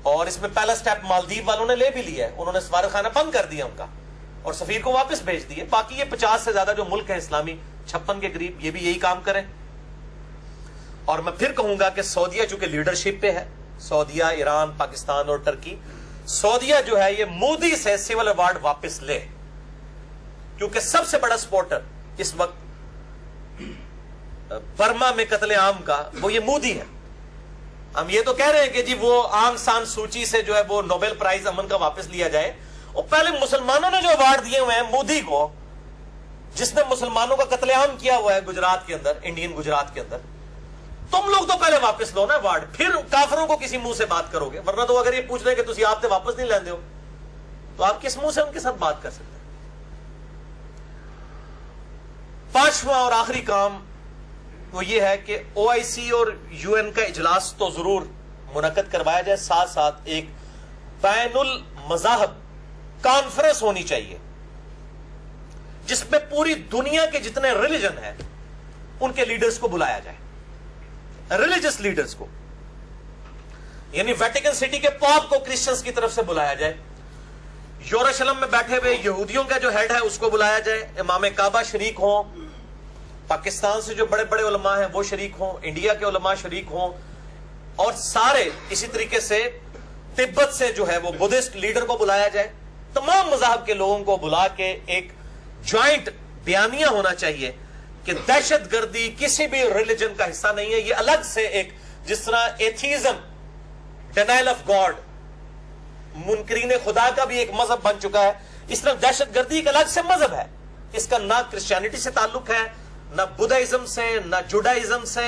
اور اس میں پہلا سٹیپ مالدیو والوں نے لے بھی لیا ہے, انہوں نے سفارت خانہ بند کر دیا ان کا اور سفیر کو واپس بھیج دیے. باقی یہ 50 سے زیادہ جو ملک ہیں اسلامی 56 کے قریب, یہ بھی یہی کام کریں. اور میں پھر کہوں گا کہ سعودیہ چونکہ لیڈرشپ پہ ہے, سعودیہ, ایران, پاکستان اور ٹرکی, سعودیہ جو ہے یہ مودی سے سول ایوارڈ واپس لے, کیونکہ سب سے بڑا سپورٹر اس وقت برما میں قتل عام کا وہ یہ مودی ہے. ہم یہ تو کہہ رہے ہیں کہ جی وہ آنگ سان سوچی سے جو ہے وہ نوبل پرائز امن کا واپس لیا جائے. اور پہلے مسلمانوں نے جو ایوارڈ دیے ہوئے ہیں مودی کو, جس نے مسلمانوں کا قتل عام کیا ہوا ہے گجرات کے اندر, انڈین گجرات کے اندر, تم لوگ تو پہلے واپس لو نا ایوارڈ, پھر کافروں کو کسی منہ سے بات کرو گے. ورنہ تو اگر یہ پوچھ رہے کہ تسی آپ تے واپس نہیں لیندے ہو تو آپ کس منہ سے ان کے ساتھ بات کر سکتے ہیں. پانچواں اور آخری کام وہ یہ ہے کہ او آئی سی اور یو این کا اجلاس تو ضرور منعقد کروایا جائے, ساتھ ساتھ ایک بین المذاہب کانفرنس ہونی چاہیے جس میں پوری دنیا کے جتنے ریلیجن ہیں ان کے لیڈرز کو بلایا جائے, ریلیجس لیڈرز کو. یعنی ویٹیکن سٹی کے پاپ کو کرسچنز کی طرف سے بلایا جائے, یروشلم میں بیٹھے ہوئے یہودیوں کا جو ہیڈ ہے اس کو بلایا جائے, امام کعبہ شریک ہوں, پاکستان سے جو بڑے بڑے علماء ہیں وہ شریک ہوں, انڈیا کے علماء شریک ہوں, اور سارے اسی طریقے سے تبت سے جو ہے وہ بدھسٹ لیڈر کو بلایا جائے. تمام مذاہب کے لوگوں کو بلا کے ایک جوائنٹ بیانیہ ہونا چاہیے کہ دہشت گردی کسی بھی ریلیجن کا حصہ نہیں ہے. یہ الگ سے ایک, جس طرح ایتھیزم ڈینائل آف گاڈ منکرین خدا کا بھی ایک مذہب بن چکا ہے, اس طرح دہشت گردی ایک الگ سے مذہب ہے. اس کا نہ کرسچینٹی سے تعلق ہے, نہ بدھائزم سے, نہ جوڈائزم سے,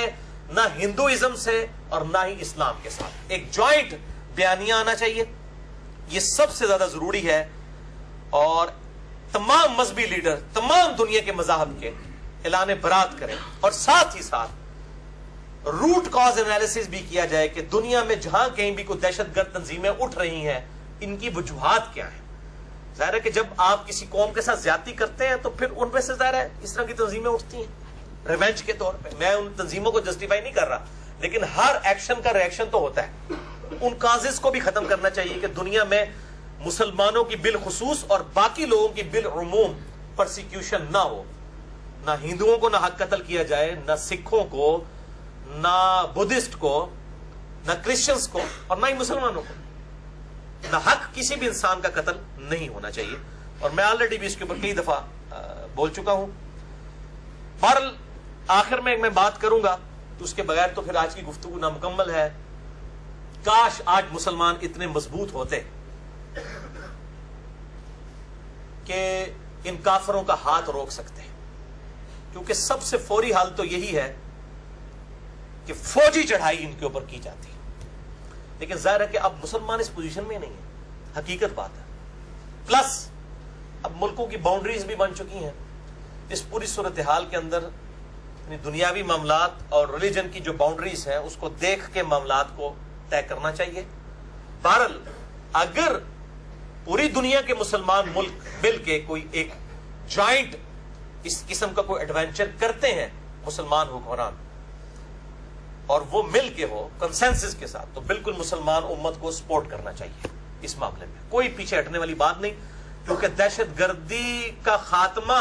نہ ہندوازم سے, اور نہ ہی اسلام کے ساتھ. ایک جوائنٹ بیانیہ آنا چاہیے, یہ سب سے زیادہ ضروری ہے. اور تمام مذہبی لیڈر تمام دنیا کے مذاہب کے اعلان برات کریں, اور ساتھ ہی ساتھ روٹ کاز انالیسس بھی کیا جائے کہ دنیا میں جہاں کہیں بھی کوئی دہشت گرد تنظیمیں اٹھ رہی ہیں ان کی وجوہات کیا ہیں. ظاہر ہے کہ جب آپ کسی قوم کے ساتھ زیادتی کرتے ہیں تو پھر ان میں سے ظاہر ہے اس طرح کی تنظیمیں اٹھتی ہیں ریونج کے طور پہ. میں ان تنظیموں کو جسٹیفائی نہیں کر رہا, لیکن ہر ایکشن کا ریئیکشن تو ہوتا ہے. ان کازز کو بھی ختم کرنا چاہیے کہ دنیا میں مسلمانوں کی بالخصوص اور باقی لوگوں کی بالعموم پرسیکیوشن نہ ہو. نہ ہندوؤں کو نہ حق قتل کیا جائے, نہ سکھوں کو, نہ بدھسٹ کو, نہ کرسچنز کو, اور نہ ہی مسلمانوں کو. نہ حق کسی بھی انسان کا قتل نہیں ہونا چاہیے. اور میں آلریڈی بھی اس کے اوپر کئی دفعہ بول چکا ہوں. بہرحال آخر میں بات کروں گا تو اس کے بغیر تو پھر آج کی گفتگو نامکمل ہے. کاش آج مسلمان اتنے مضبوط ہوتے کہ ان کافروں کا ہاتھ روک سکتے, کیونکہ سب سے فوری حال تو یہی ہے کہ فوجی چڑھائی ان کے اوپر کی جاتی. لیکن ظاہر ہے کہ اب مسلمان اس پوزیشن میں نہیں ہے, حقیقت بات ہے. پلس اب ملکوں کی باؤنڈریز بھی بن چکی ہیں. اس پوری صورتحال کے اندر یعنی دنیاوی معاملات اور ریلیجن کی جو باؤنڈریز ہیں اس کو دیکھ کے معاملات کو طے کرنا چاہیے. بہرحال اگر پوری دنیا کے مسلمان ملک مل کے کوئی ایک جوائنٹ اس قسم کا کوئی ایڈونچر کرتے ہیں مسلمان حکمران, اور وہ مل کے ہو کنسنسس کے ساتھ, تو بالکل مسلمان امت کو سپورٹ کرنا چاہیے اس معاملے میں. کوئی پیچھے ہٹنے والی بات نہیں, کیونکہ دہشت گردی کا خاتمہ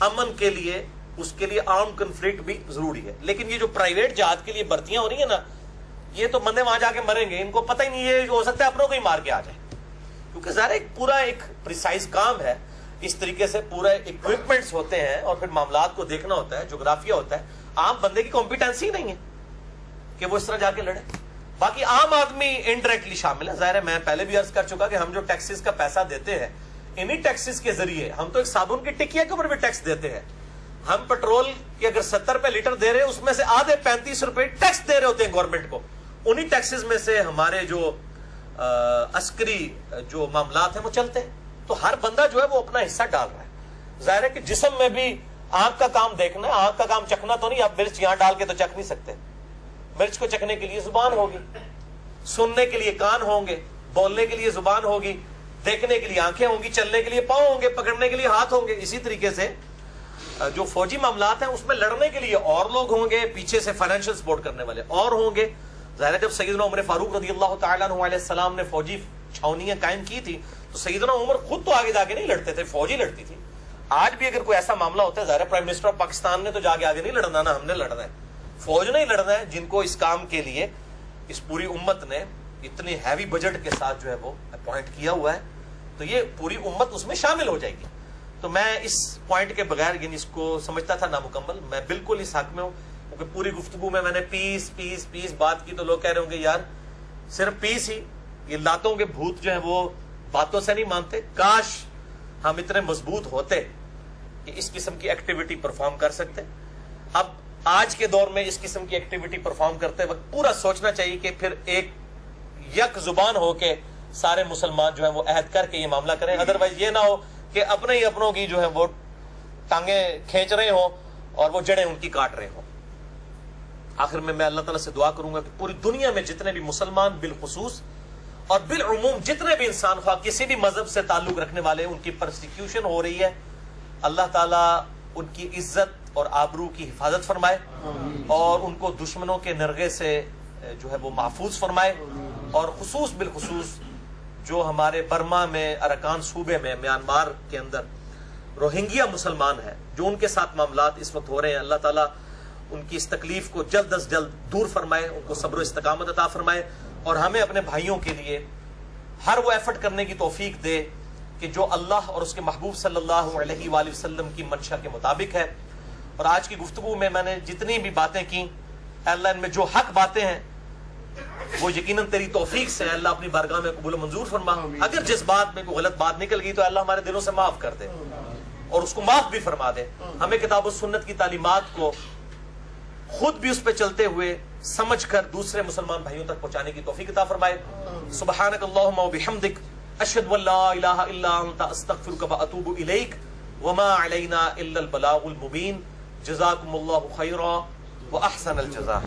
امن کے لیے, اس کے لیے آرم کنفلکٹ بھی ضروری ہے. لیکن یہ جو پرائیویٹ جہاد کے لیے بھرتیاں ہو رہی ہیں نا, یہ تو بندے وہاں جا کے مریں گے, ان کو پتہ ہی نہیں, یہ ہو سکتا ہے اپنوں کو ہی مار کے آ جائے, کیونکہ ظاہر ایک پورا ایک پریسائز کام ہے. اس طریقے سے پورا اکوپمنٹس ہوتے ہیں اور پھر معاملات کو دیکھنا ہوتا ہے, جغرافیہ ہوتا ہے. عام بندے کی کمپیٹنسی ہی نہیں ہے کہ وہ اس طرح جا کے لڑے. باقی عام آدمی انڈائریکٹلی شامل ہے. ظاہر ہے میں پہلے بھی عرض کر چکا کہ ہم جو ٹیکسز کا پیسہ دیتے ہیں, انہی ٹیکسز کے ذریعے ہم تو ایک صابن کی ٹکیا کے اوپر بھی ٹیکس دیتے ہیں. ہم پیٹرول کے اگر 70 روپے لیٹر دے رہے ہیں, اس میں سے آدھے 35 روپے ٹیکس دے رہے ہوتے ہیں گورنمنٹ کو. انہی ٹیکسز میں سے ہمارے جو عسکری جو معاملات ہیں وہ چلتے ہیں. تو ہر بندہ جو ہے وہ اپنا حصہ ڈال رہا ہے. ظاہر ہے کہ جسم میں بھی آنکھ کا کام دیکھنا ہے, آنکھ کا کام چکھنا تو نہیں. آپ مرچ یہاں ڈال کے تو چکھ نہیں سکتے. مرچ کو چکھنے کے لیے زبان ہوگی, سننے کے لیے کان ہوں گے, بولنے کے لیے زبان ہوگی, دیکھنے کے لیے آنکھیں ہوں گی, چلنے کے لیے پاؤں ہوں گے, پکڑنے کے لیے ہاتھ ہوں گے. اسی طریقے سے جو فوجی معاملات ہیں اس میں لڑنے کے لیے اور لوگ ہوں گے, پیچھے سے فائنینشیل سپورٹ کرنے والے اور ہوں گے. ظاہر ہے جب سیدنا عمر فاروق رضی اللہ تعالیٰ عنہ علیہ السلام نے فوجی چھاونیاں قائم کی تھی, تو سیدنا عمر خود تو آگے جا کے نہیں لڑتے تھے, فوج ہی لڑتی تھی. آج بھی اگر کوئی ایسا معاملہ ہوتا ہے, ظاہر ہے پرائم منسٹر آف پاکستان نے تو جا کے آگے نہیں لڑنا نا, ہم نے لڑنا ہے. فوج نے ہی لڑنا ہے, جن کو اس کام کے لیے اس پوری امت نے اتنی ہیوی بجٹ کے ساتھ جو ہے وہ اپوائنٹ کیا ہوا ہے. تو یہ پوری امت اس میں شامل ہو جائے گی. تو میں اس پوائنٹ کے بغیر, یعنی اس کو سمجھتا تھا نامکمل, میں بالکل اس حق میں ہوں. کیونکہ پوری گفتگو میں نے پیس پیس پیس بات کی, تو لوگ کہہ رہے ہوں گے یار صرف پیس ہی, یہ لاتوں کے بھوت جو ہیں وہ باتوں سے نہیں مانتے. کاش ہم اتنے مضبوط ہوتے کہ اس قسم کی ایکٹیویٹی پرفارم کر سکتے. اب آج کے دور میں اس قسم کی ایکٹیویٹی پرفارم کرتے وقت پورا سوچنا چاہیے کہ پھر ایک یک زبان ہو کے سارے مسلمان جو ہیں وہ عہد کر کے یہ معاملہ کریں. ادروائز یہ نہ ہو کہ اپنے ہی اپنوں کی جو ہے وہ ٹانگیں کھینچ رہے ہوں اور وہ جڑیں ان کی کاٹ رہے ہوں. آخر میں اللہ تعالیٰ سے دعا کروں گا کہ پوری دنیا میں جتنے بھی مسلمان بالخصوص اور بالعموم جتنے بھی انسان خواہ کسی بھی مذہب سے تعلق رکھنے والے, ان کی پرسیکیوشن ہو رہی ہے, اللہ تعالیٰ ان کی عزت اور آبرو کی حفاظت فرمائے اور ان کو دشمنوں کے نرغے سے جو ہے وہ محفوظ فرمائے. اور خصوص بالخصوص جو ہمارے برما میں, اراکان صوبے میں, میانمار کے اندر روہنگیا مسلمان ہیں, جو ان کے ساتھ معاملات اس وقت ہو رہے ہیں, اللہ تعالیٰ ان کی اس تکلیف کو جلد از جلد دور فرمائے, ان کو صبر و استقامت عطا فرمائے, اور ہمیں اپنے بھائیوں کے لیے ہر وہ ایفرٹ کرنے کی توفیق دے کہ جو اللہ اور اس کے محبوب صلی اللہ علیہ وآلہ وسلم کی منشا کے مطابق ہے. اور آج کی گفتگو میں نے جتنی بھی باتیں کی, اللہ ان میں جو حق باتیں ہیں وہ یقیناً تیری توفیق سے اللہ اپنی بارگاہ میں قبول و منظور فرما. اگر جس بات میں کوئی غلط بات نکل گئی تو اللہ ہمارے دلوں سے معاف کر دے اور اس کو معاف بھی فرما دے. ہمیں کتاب و سنت کی تعلیمات کو خود بھی اس پہ چلتے ہوئے سمجھ کر دوسرے مسلمان بھائیوں تک پہنچانے کی توفیق عطا فرمائے. سبحانک اللہم و بحمدک, اشہد ان لا الہ الا انت, استغفرک و اتوب الیک, وما علینا الا البلاغ المبین. جزاکم اللہ خیرا و احسن الجزاء.